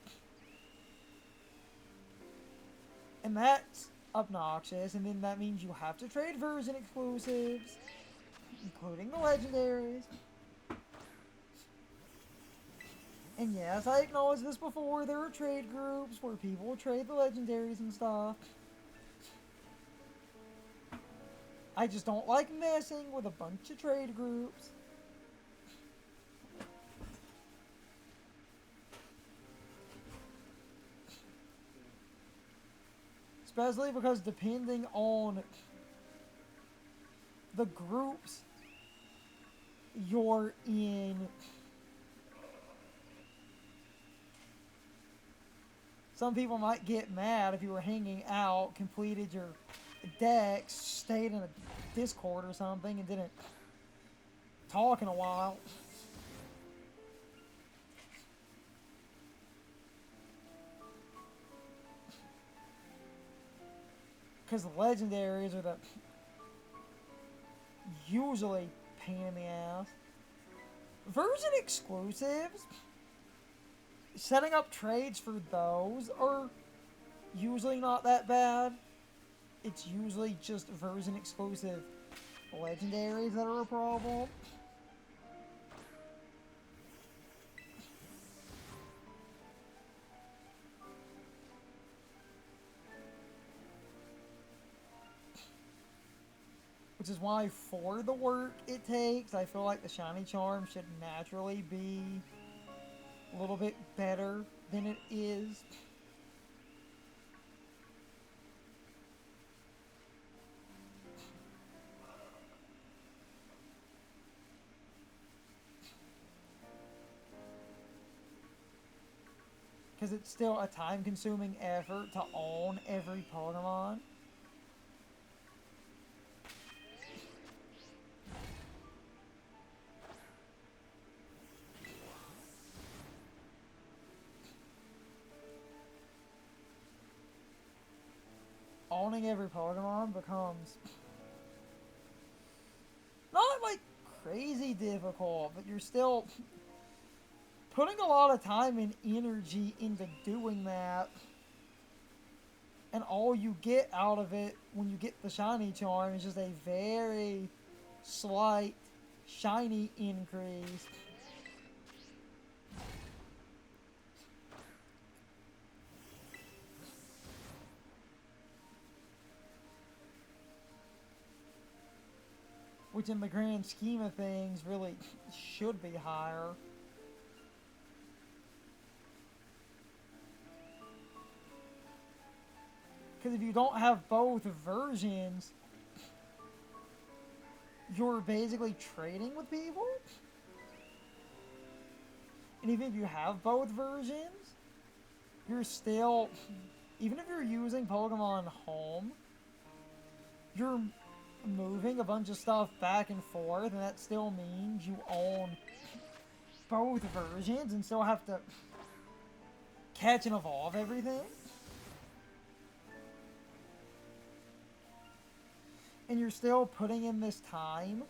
And that's obnoxious, and then that means you have to trade version exclusives, including the legendaries. And yes, I acknowledged this before, there are trade groups where people will trade the legendaries and stuff. I just don't like messing with a bunch of trade groups. Especially because depending on the groups you're in, some people might get mad if you were hanging out, completed your dex, stayed in a Discord or something, and didn't talk in a while. Because the legendaries are the usually pain in the ass. Version exclusives, setting up trades for those are usually not that bad. It's usually just version exclusive legendaries that are a problem. Which is why, for the work it takes, I feel like the shiny charm should naturally be a little bit better than it is. Because it's still a time-consuming effort to own every Pokemon. Owning every Pokemon becomes not like crazy difficult, but you're still putting a lot of time and energy into doing that. And all you get out of it when you get the shiny charm is just a very slight shiny increase. Which in the grand scheme of things really should be higher. Because if you don't have both versions, you're basically trading with people. And even if you have both versions, you're still, even if you're using Pokemon Home, you're moving a bunch of stuff back and forth, and that still means you own both versions and still have to catch and evolve everything. And you're still putting in this time.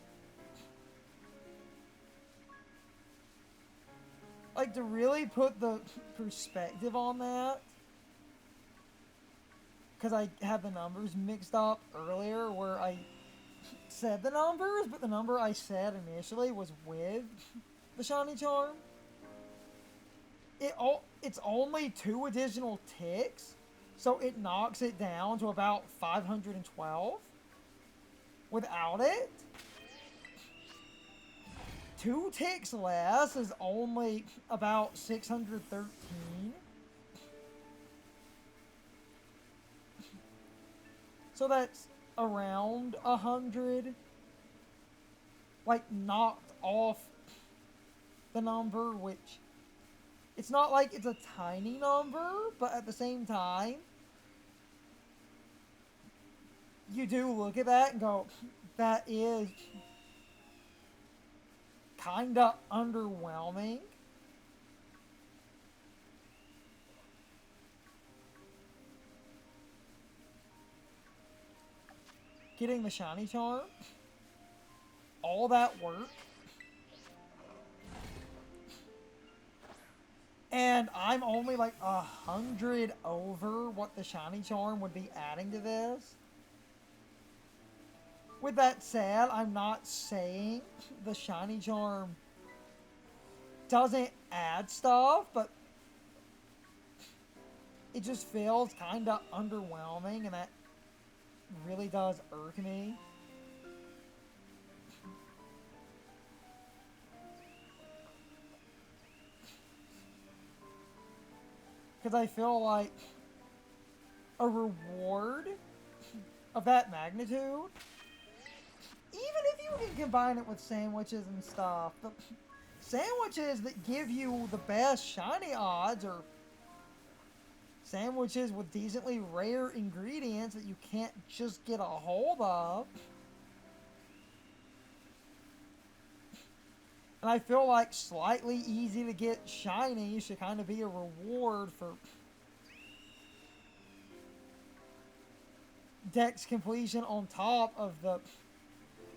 Like, to really put the perspective on that, because I had the numbers mixed up earlier where I said the numbers, but the number I said initially was with the shiny charm. It's only 2 additional ticks, so it knocks it down to about 512. Without it, 2 ticks less is only about 613. So that's around 100. Like, knocked off the number, which it's not like it's a tiny number, but at the same time, you do look at that and go, that is kinda underwhelming. Getting the shiny charm, all that work, and I'm only like 100 over what the shiny charm would be adding to this. With that said, I'm not saying the shiny charm doesn't add stuff, but it just feels kind of underwhelming, and that really does irk me. Because I feel like a reward of that magnitude, even if you can combine it with sandwiches and stuff, the sandwiches that give you the best shiny odds are sandwiches with decently rare ingredients that you can't just get a hold of. And I feel like slightly easy to get shiny should kind of be a reward for dex completion on top of the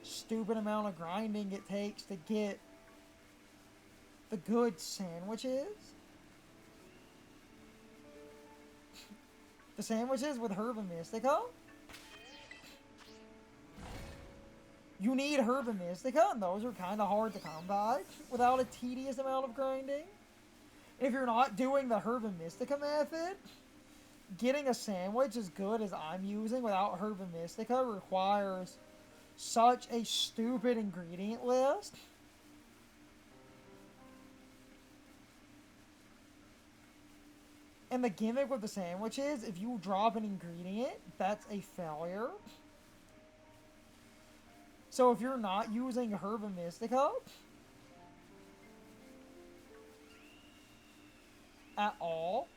stupid amount of grinding it takes to get the good sandwiches. The sandwiches with Herba Mystica. You need Herba Mystica, and those are kind of hard to come by without a tedious amount of grinding. If you're not doing the Herba Mystica method, getting a sandwich as good as I'm using without Herba Mystica requires such a stupid ingredient list. And the gimmick with the sandwich is, if you drop an ingredient, that's a failure. So if you're not using Herba Mystica at all,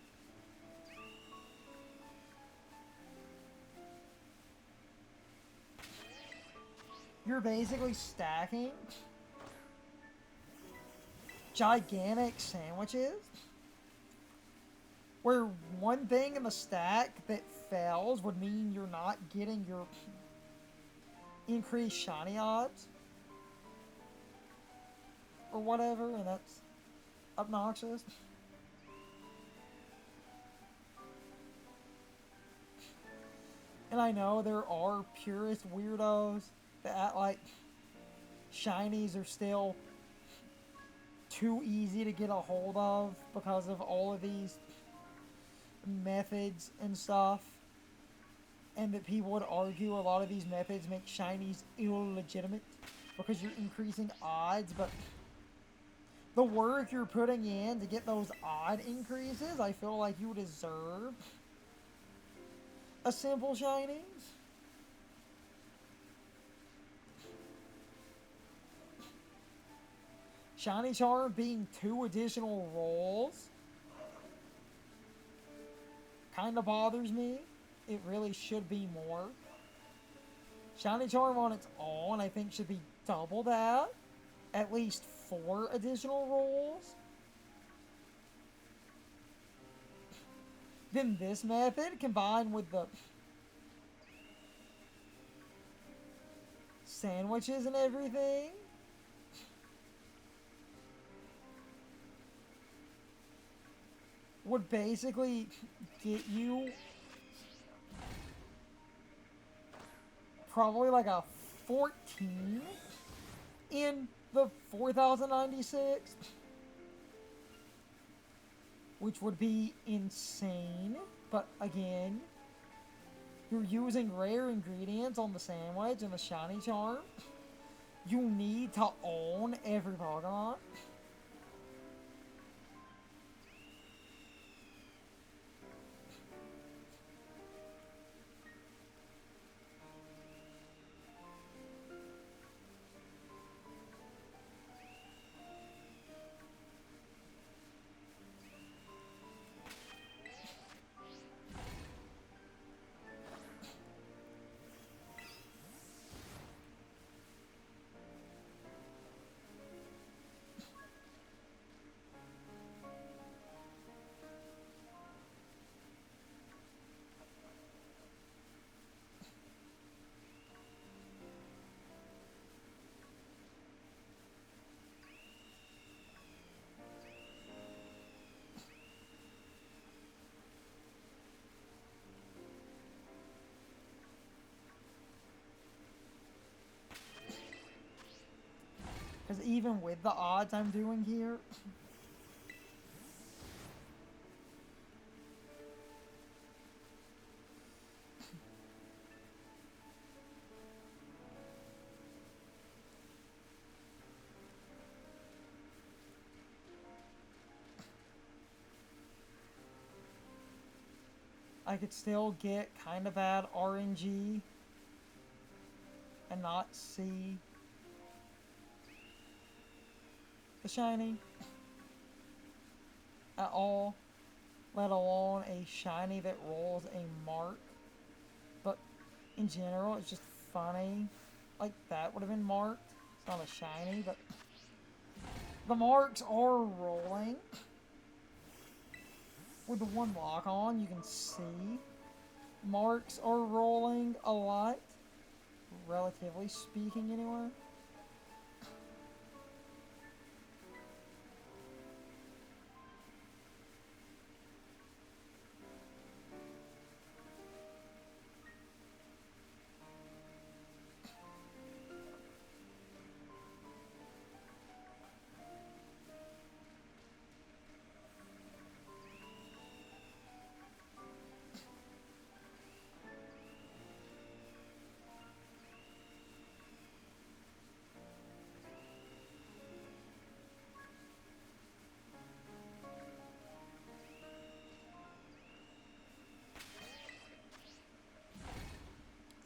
you're basically stacking gigantic sandwiches where one thing in the stack that fails would mean you're not getting your increased shiny odds or whatever, and that's obnoxious. And I know there are purist weirdos that act like shinies are still too easy to get a hold of because of all of these methods and stuff, and that people would argue a lot of these methods make shinies illegitimate because you're increasing odds, but the work you're putting in to get those odd increases, I feel like you deserve a simple shiny. Shiny Charm being 2 additional rolls kind of bothers me. It really should be more. Shiny Charm on its own, I think, should be double that. At least 4 additional rolls. Then this method, combined with the sandwiches and everything, would basically get you probably like a 14 in the 4096, which would be insane. But again, you're using rare ingredients on the sandwich and the shiny charm. You need to own every Pokemon. Because even with the odds I'm doing here, I could still get kind of bad RNG and not see the shiny at all. let alone a shiny that rolls a mark. But in general, it's just funny. Like, that would have been marked. It's not a shiny, but the marks are rolling. With the one lock on, you can see marks are rolling a lot. Relatively speaking, anyway.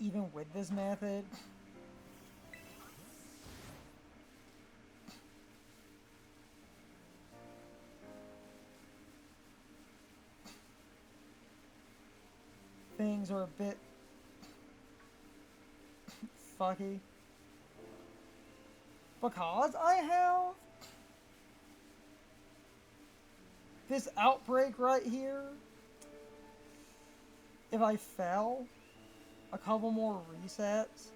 Even with this method, things are a bit fucky. Because I have this outbreak right here, if I fell a couple more resets,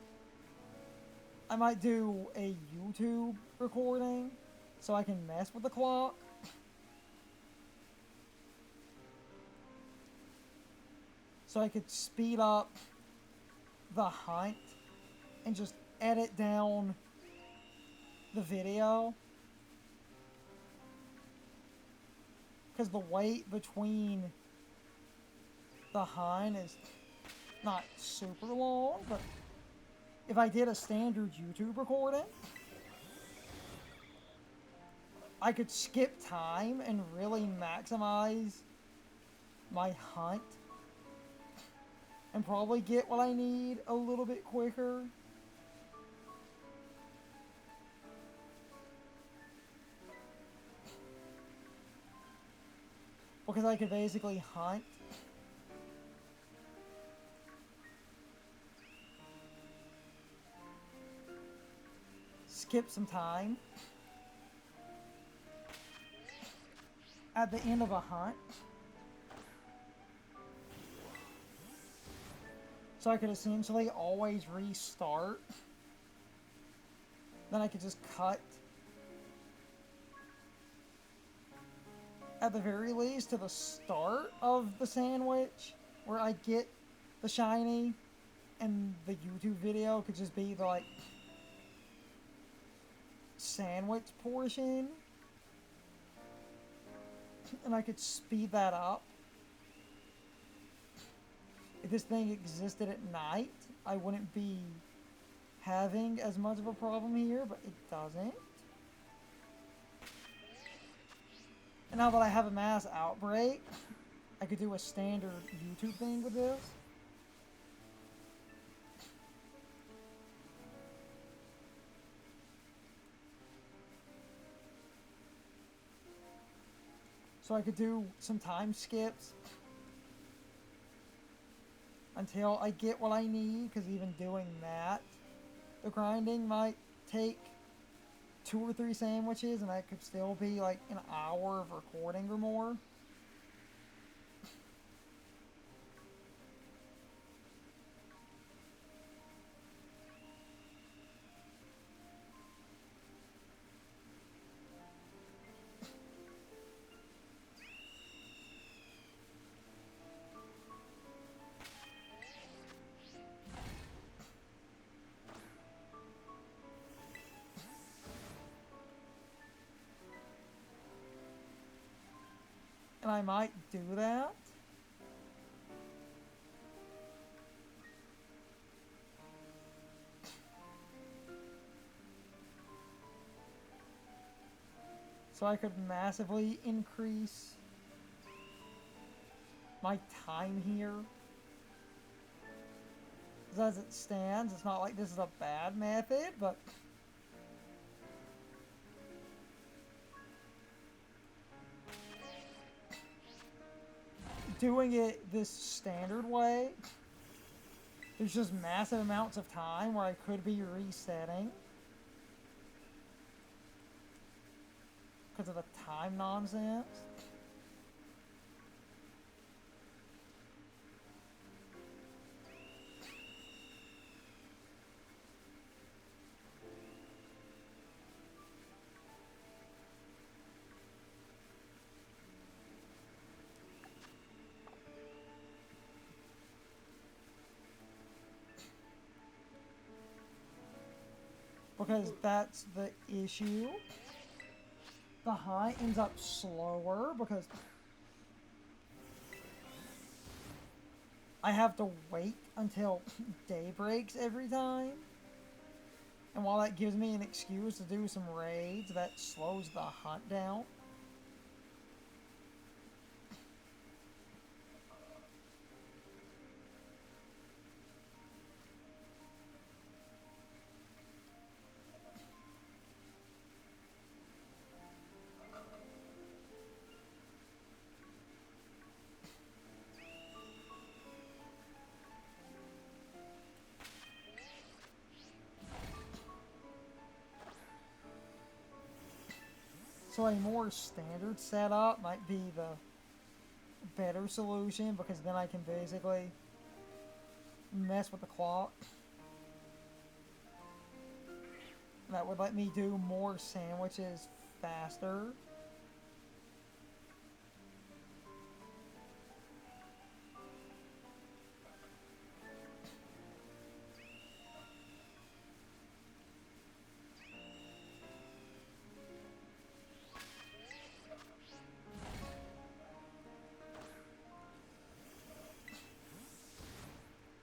I might do a YouTube recording so I can mess with the clock. So I could speed up the hunt and just edit down the video. Because the wait between the hunt is not super long, but if I did a standard YouTube recording, I could skip time and really maximize my hunt and probably get what I need a little bit quicker. Because I could basically hunt skip some time at the end of a hunt. So I could essentially always restart. Then I could just cut at the very least to the start of the sandwich where I get the shiny, and the YouTube video could just be the like sandwich portion, and I could speed that up. If this thing existed at night, I wouldn't be having as much of a problem here, but it doesn't. And now that I have a mass outbreak, I could do a standard YouTube thing with this. So I could do some time skips until I get what I need, because even doing that, the grinding might take 2 or 3 sandwiches, and that could still be like an hour of recording or more. And I might do that. So I could massively increase my time here. Because as it stands, it's not like this is a bad method, but doing it this standard way, there's just massive amounts of time where I could be resetting because of the time nonsense. Because that's the issue. The high ends up slower because I have to wait until day breaks every time. And while that gives me an excuse to do some raids, that slows the hunt down. So a more standard setup might be the better solution because then I can basically mess with the clock. That would let me do more sandwiches faster.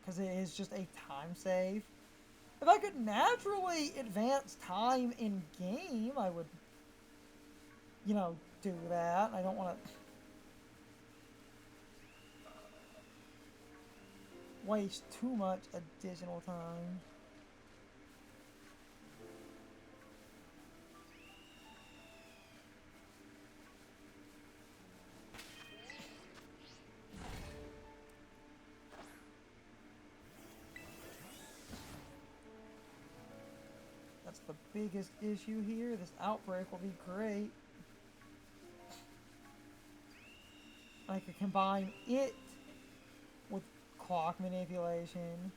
Because it is just a time save. If I could naturally advance time in game, I would, do that. I don't want to waste too much additional time. That's the biggest issue here. This outbreak will be great. I could combine it with clock manipulation.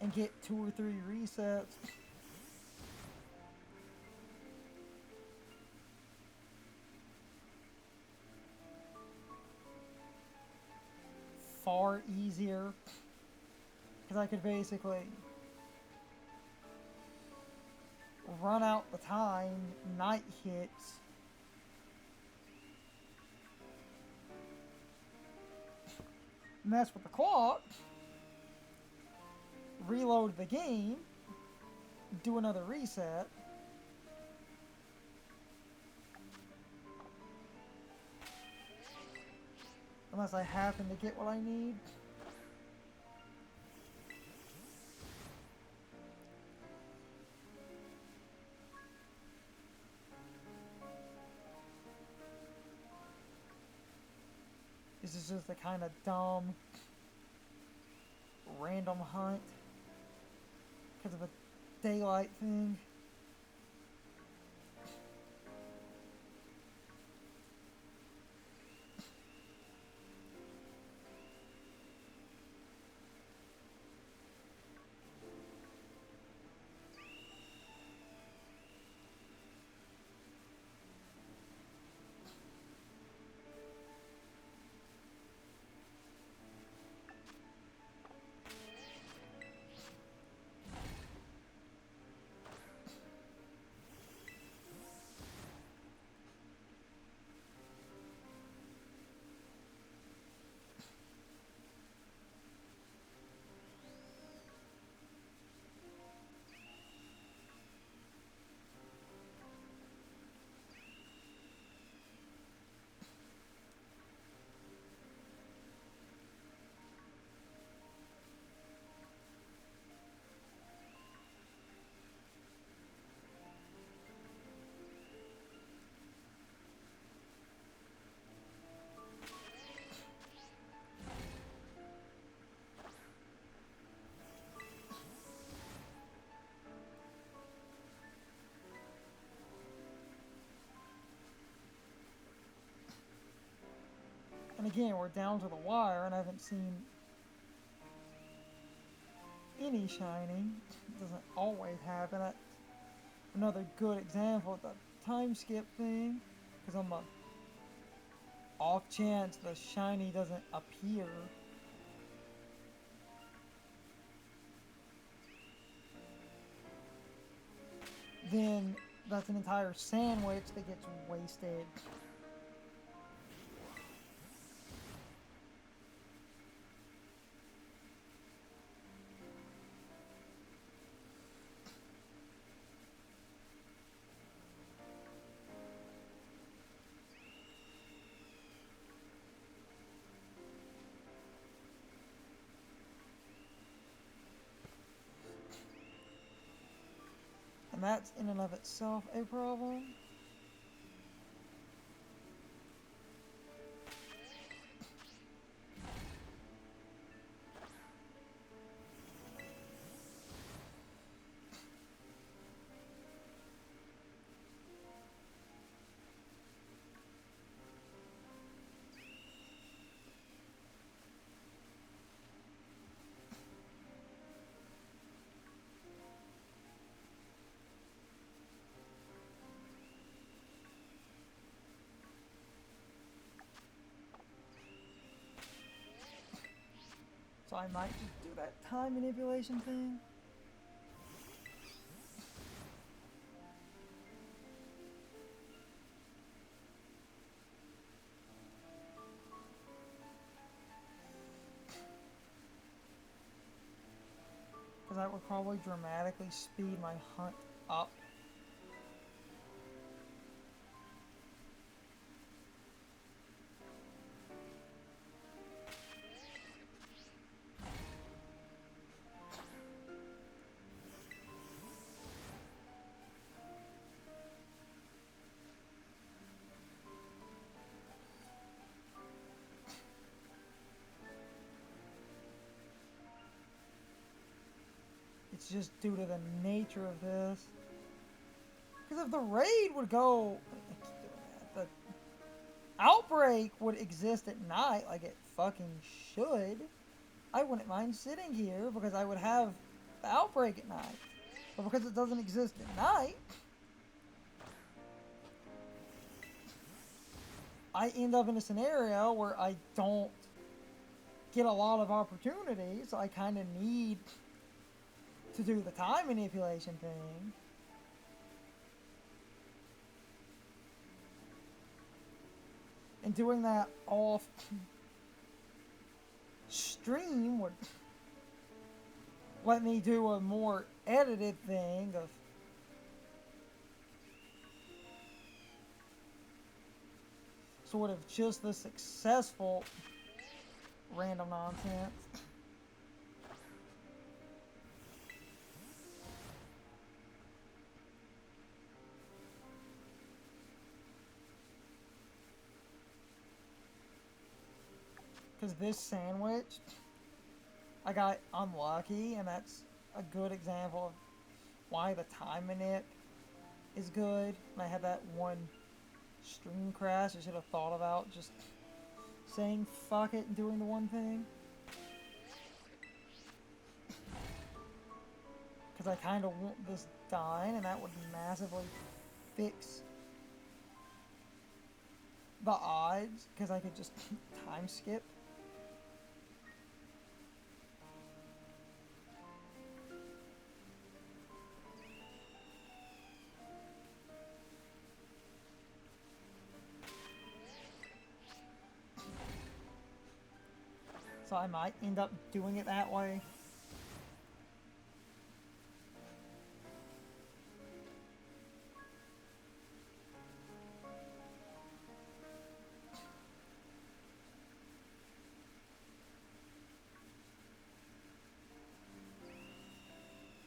And get 2 or 3 resets. Far easier. Because I could basically run out the time, night hits, mess with the clock, reload the game, do another reset. Unless I happen to get what I need. This is just a kind of dumb random hunt because of a daylight thing. again, we're down to the wire, and I haven't seen any shiny. It doesn't always happen. That's another good example of the time skip thing, because on the off chance the shiny doesn't appear, then that's an entire sandwich that gets wasted. And that's in and of itself a problem. So I might just do that time manipulation thing. Because that would probably dramatically speed my hunt up. It's just due to the nature of this. Because if the raid would go, the Outbreak would exist at night like it fucking should, I wouldn't mind sitting here because I would have the Outbreak at night. But because it doesn't exist at night, I end up in a scenario where I don't get a lot of opportunities. So I kind of need to do the time manipulation thing. And doing that off stream would let me do a more edited thing of sort of just the successful random nonsense. Because this sandwich, I got unlucky, and that's a good example of why the time manip is good. And I had that one stream crash. I should have thought about just saying fuck it and doing the one thing. Because I kind of want this dying, and that would massively fix the odds, because I could just time skip. So I might end up doing it that way.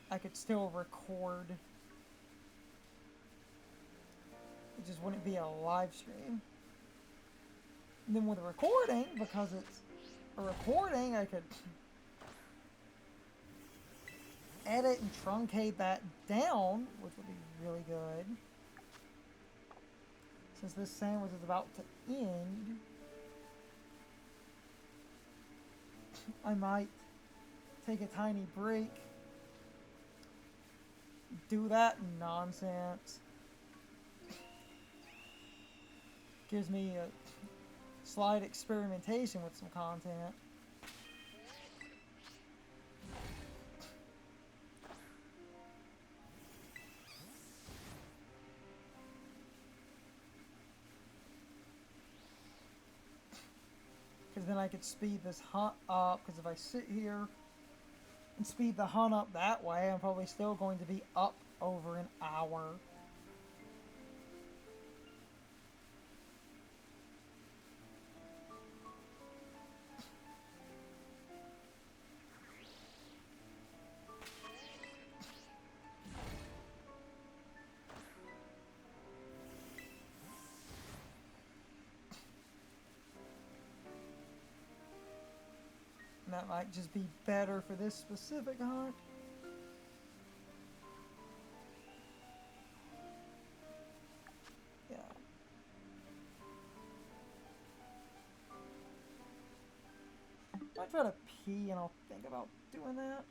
I could still record. It just wouldn't be a live stream. And then with a recording, because it's a recording, I could edit and truncate that down, which would be really good. Since this sandwich is about to end. I might take a tiny break, do that nonsense. Gives me a slight experimentation with some content. Because then I could speed this hunt up, because if I sit here and speed the hunt up that way, I'm probably still going to be up over an hour. And that might just be better for this specific hunt. Yeah. I try to pee and I'll think about doing that.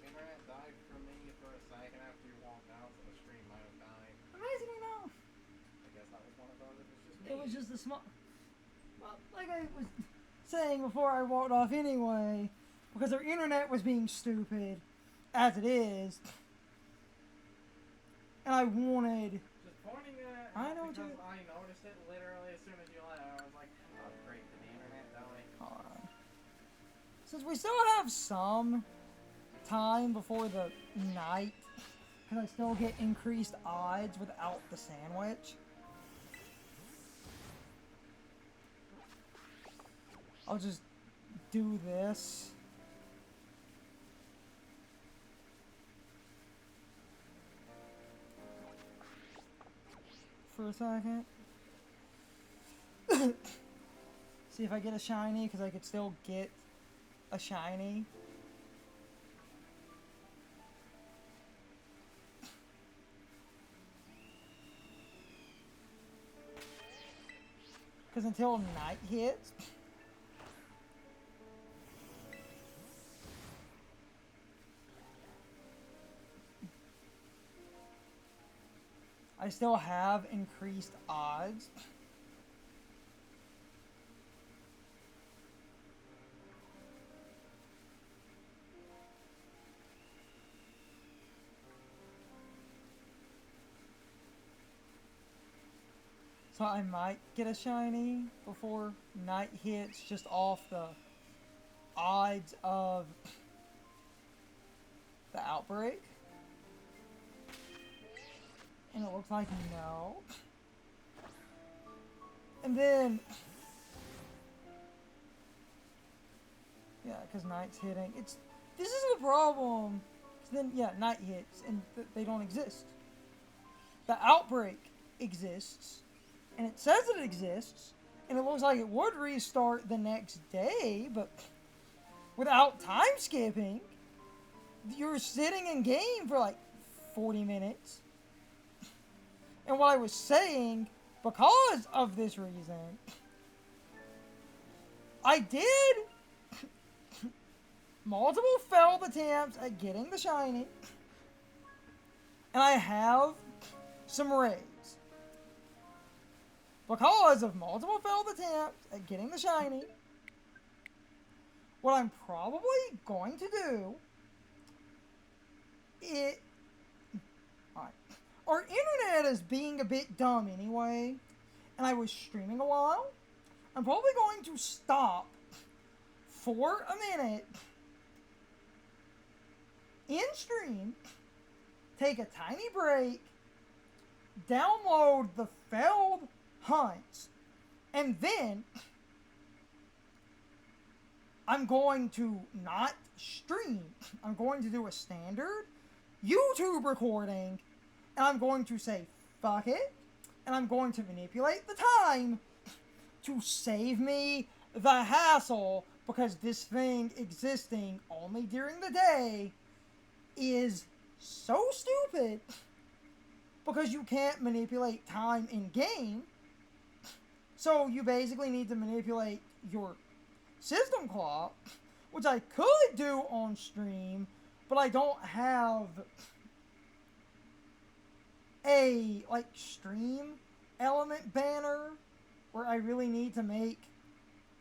Internet died for me for a second after you walked out, so the stream might have died. Amazing enough. I guess that was one of those. It was just me. It was just a small. Well, like I was saying before I walked off anyway, because our internet was being stupid, as it is, and I wanted. Just pointing at it. I know because too. I noticed it literally as soon as you left. I was like, oh great, did the internet die? Hold on. Since we still have some time before the night, can I still get increased odds without the sandwich? I'll just do this. For a second. See if I get a shiny, because I could still get a shiny. Because until night hits, I still have increased odds. So I might get a shiny before night hits, just off the odds of the outbreak. And it looks like no. And then, yeah, because night's hitting. This is the problem. Then, yeah, night hits and they don't exist. The outbreak exists, and it says it exists, and it looks like it would restart the next day, but without time skipping, you're sitting in game for like 40 minutes. And what I was saying, because of this reason, I did multiple failed attempts at getting the shiny, and I have some raids. Because of multiple failed attempts at getting the shiny, what I'm probably going to do is... Alright. Our internet is being a bit dumb anyway, and I was streaming a while. I'm probably going to stop for a minute in stream, take a tiny break, download the failed hunts, and then I'm going to not stream. I'm going to do a standard YouTube recording, and I'm going to say fuck it, and I'm going to manipulate the time to save me the hassle, because this thing existing only during the day is so stupid, because you can't manipulate time in game. So you basically need to manipulate your system clock, which I could do on stream, but I don't have a like stream element banner where I really need to make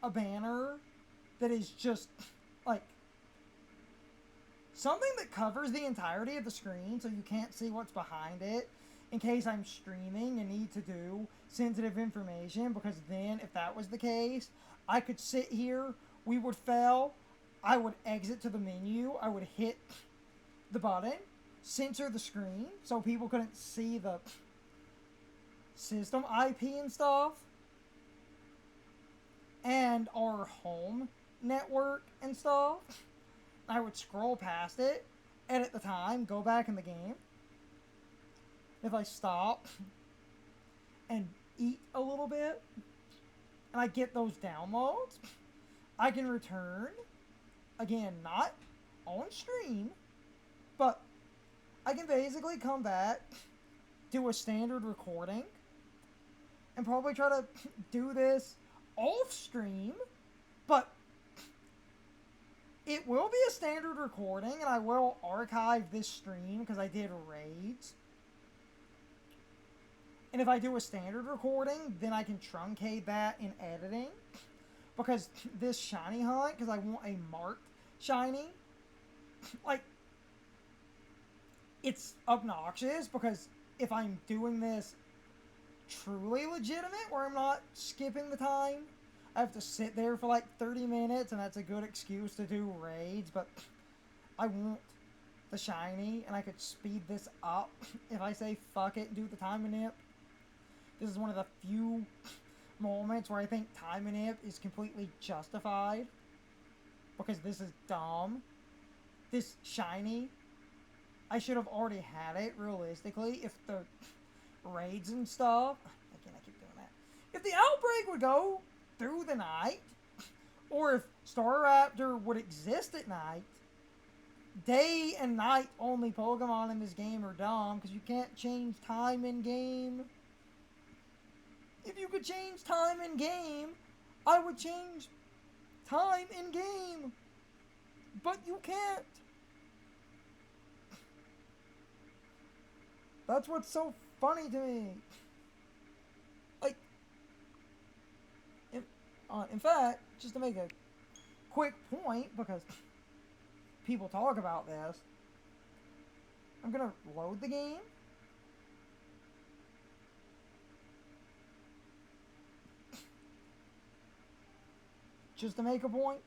a banner that is just like something that covers the entirety of the screen so you can't see what's behind it, in case I'm streaming and need to do sensitive information, because then if that was the case, I could sit here, we would fail, I would exit to the menu, I would hit the button, censor the screen so people couldn't see the system IP and stuff, and our home network and stuff. I would scroll past it, edit the time, go back in the game. If I stop and eat a little bit, and I get those downloads, I can return, again, not on stream, but I can basically come back, do a standard recording, and probably try to do this off stream, but it will be a standard recording, and I will archive this stream because I did raids. And if I do a standard recording, then I can truncate that in editing, because this shiny hunt, because I want a marked shiny, like, it's obnoxious, because if I'm doing this truly legitimate, where I'm not skipping the time, I have to sit there for like 30 minutes, and that's a good excuse to do raids, but I want the shiny, and I could speed this up if I say fuck it and do the time nip. This is one of the few moments where I think time nip is completely justified, because this is dumb. This shiny, I should have already had it, realistically, if the raids and stuff... Again, I keep doing that. If the Outbreak would go through the night, or if Staraptor would exist at night, day and night only Pokemon in this game are dumb, because you can't change time in game. If you could change time in game, I would change time in game. But you can't. That's what's so funny to me. Like, in fact, just to make a quick point, because people talk about this, I'm gonna load the game. Just to make a point.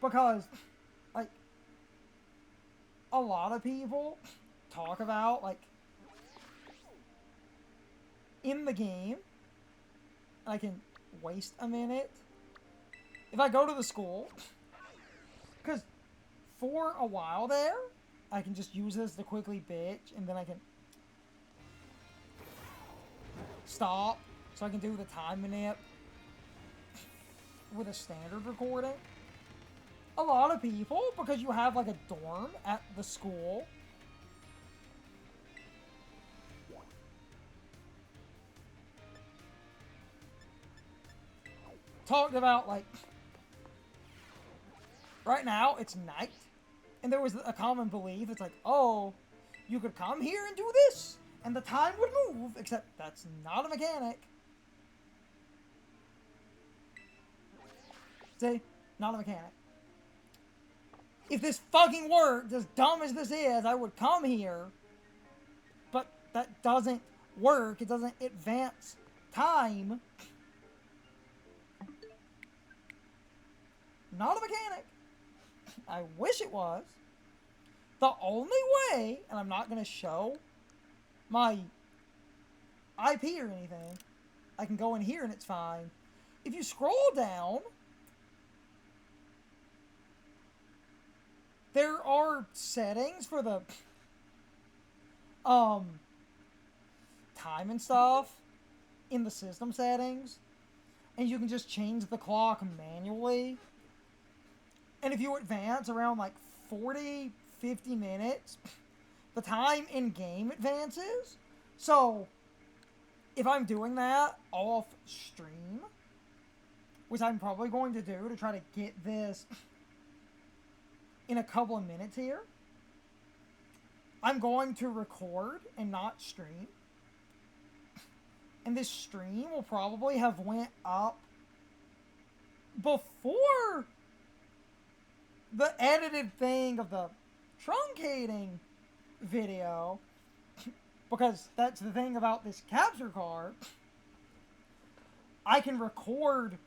Because, like, a lot of people talk about, like, in the game, I can waste a minute. If I go to the school, because for a while there, I can just use this to quickly bitch, and then I can stop, so I can do the time nip with a standard recording. A lot of people, because you have like a dorm at the school, talked about, like, right now it's night, and there was a common belief, it's like, oh, you could come here and do this, and the time would move, except that's not a mechanic. See? Not a mechanic. If this fucking worked, as dumb as this is, I would come here, but that doesn't work. It doesn't advance time. Not a mechanic. I wish it was. The only way, and I'm not going to show my IP or anything, I can go in here and it's fine. If you scroll down, there are settings for the time and stuff in the system settings, and you can just change the clock manually. And if you advance around like 40, 50 minutes, the time in game advances. So if I'm doing that off stream, which I'm probably going to do to try to get this in a couple of minutes here, I'm going to record and not stream. And this stream will probably have went up before the edited thing of the truncating video, because that's the thing about this capture card. I can record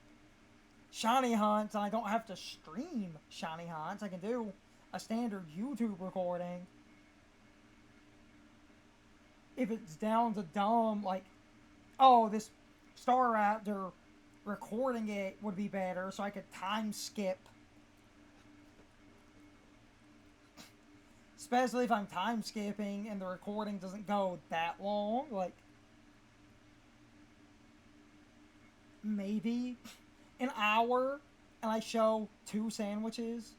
shiny hunts, and I don't have to stream shiny hunts. I can do a standard YouTube recording. If it's down to dumb, like, oh, this Staraptor, recording it would be better, so I could time skip. Especially if I'm time skipping and the recording doesn't go that long, like, maybe an hour, and I show 2 sandwiches,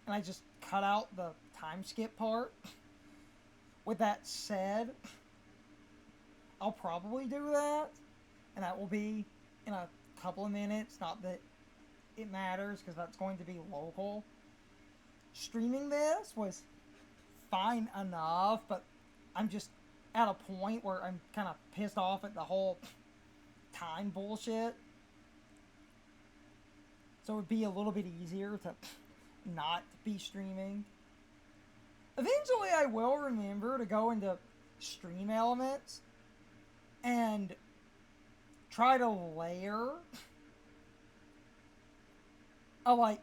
and I just cut out the time skip part. With that said, I'll probably do that, and that will be in a couple of minutes. Not that it matters, because that's going to be local. Streaming this was fine enough, but I'm just at a point where I'm kind of pissed off at the whole time bullshit. So it would be a little bit easier to not be streaming. Eventually I will remember to go into stream elements and try to layer a like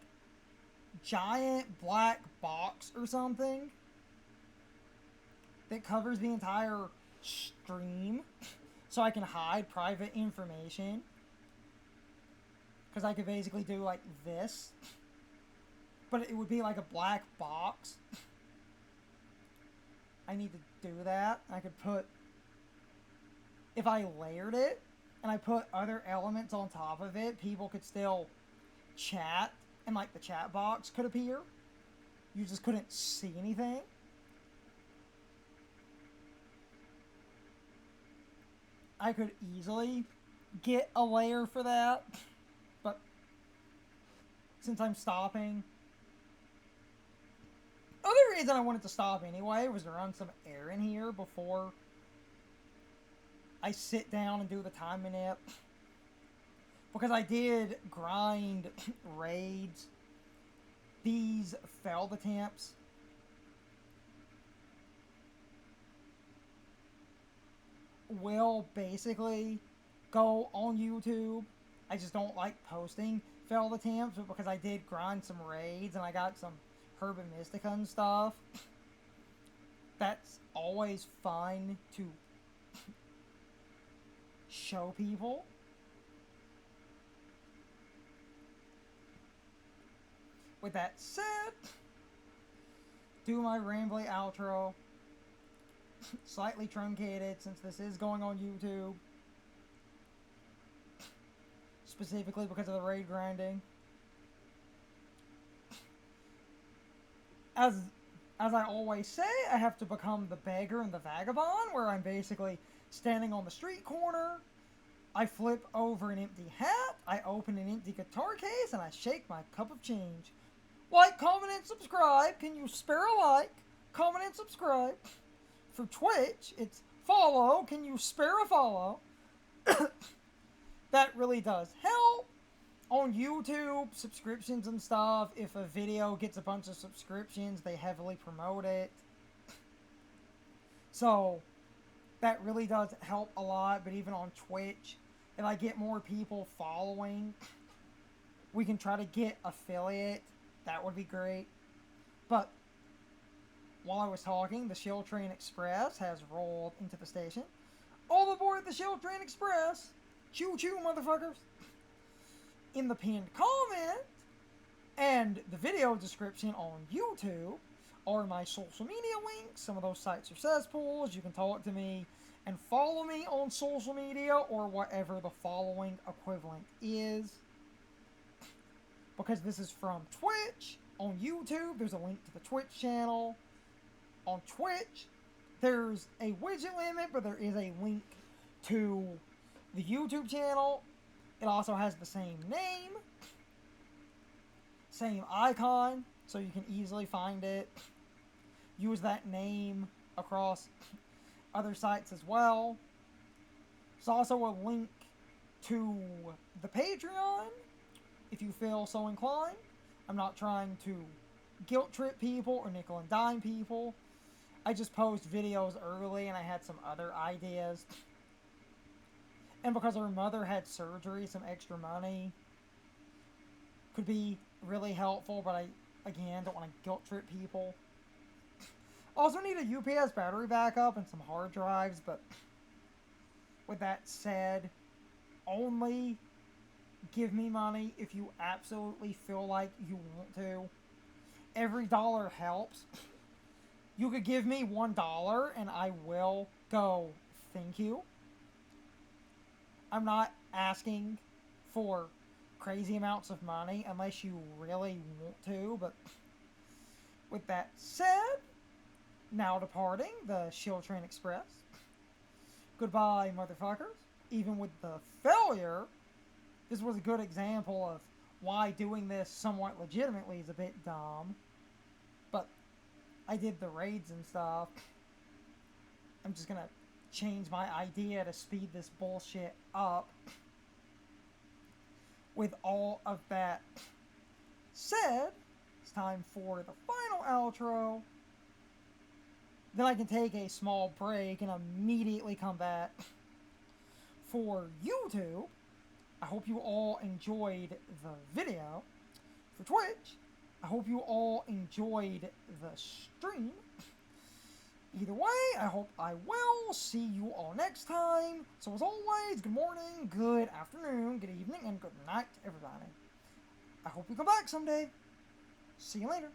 giant black box or something that covers the entire stream so I can hide private information. Because I could basically do like this, but it would be like a black box. I need to do that. I could put, if I layered it and I put other elements on top of it, people could still chat and like the chat box could appear. You just couldn't see anything. I could easily get a layer for that, but since I'm stopping, other reason I wanted to stop anyway was to run some air in here before I sit down and do the time minute. Because I did grind raids. These failed attempts will basically go on YouTube. I just don't like posting failed attempts, but because I did grind some raids and I got some Herba Mystica and stuff, that's always fun to show people. With that said, do my rambly outro. Slightly truncated since this is going on YouTube. Specifically because of the raid grinding. As I always say, I have to become the beggar and the vagabond, where I'm basically standing on the street corner. I flip over an empty hat, I open an empty guitar case, and I shake my cup of change. Like, comment, and subscribe. Can you spare a like? Comment and subscribe. For Twitch, it's follow. Can you spare a follow? That really does help. On YouTube, subscriptions and stuff, if a video gets a bunch of subscriptions, they heavily promote it. So, that really does help a lot. But even on Twitch, if I get more people following, we can try to get affiliate. That would be great. But while I was talking, the Shield Train Express has rolled into the station. All aboard the Shield Train Express! Choo choo, motherfuckers! In the pinned comment and the video description on YouTube are my social media links. Some of those sites are cesspools. You can talk to me and follow me on social media or whatever the following equivalent is. Because this is from Twitch. On YouTube, there's a link to the Twitch channel. On Twitch, there's a widget limit, but there is a link to the YouTube channel. It also has the same name, same icon, so you can easily find it. Use that name across other sites as well. There's also a link to the Patreon, if you feel so inclined. I'm not trying to guilt trip people or nickel and dime people. I just post videos early and I had some other ideas. And because her mother had surgery, some extra money could be really helpful, but I, again, don't want to guilt trip people. Also need a UPS battery backup and some hard drives, but with that said, only give me money if you absolutely feel like you want to. Every dollar helps. You could give me $1 and I will go, thank you. I'm not asking for crazy amounts of money unless you really want to, but with that said, now departing the Shield Train Express. Goodbye, motherfuckers. Even with the failure, this was a good example of why doing this somewhat legitimately is a bit dumb. But I did the raids and stuff. I'm just gonna change my idea to speed this bullshit up. With all of that said, it's time for the final outro. Then I can take a small break and immediately come back for YouTube, I hope you all enjoyed the video. For Twitch, I hope you all enjoyed the stream. Either way, I hope I will see you all next time. So as always, good morning, good afternoon, good evening, and good night, everybody. I hope you come back someday. See you later.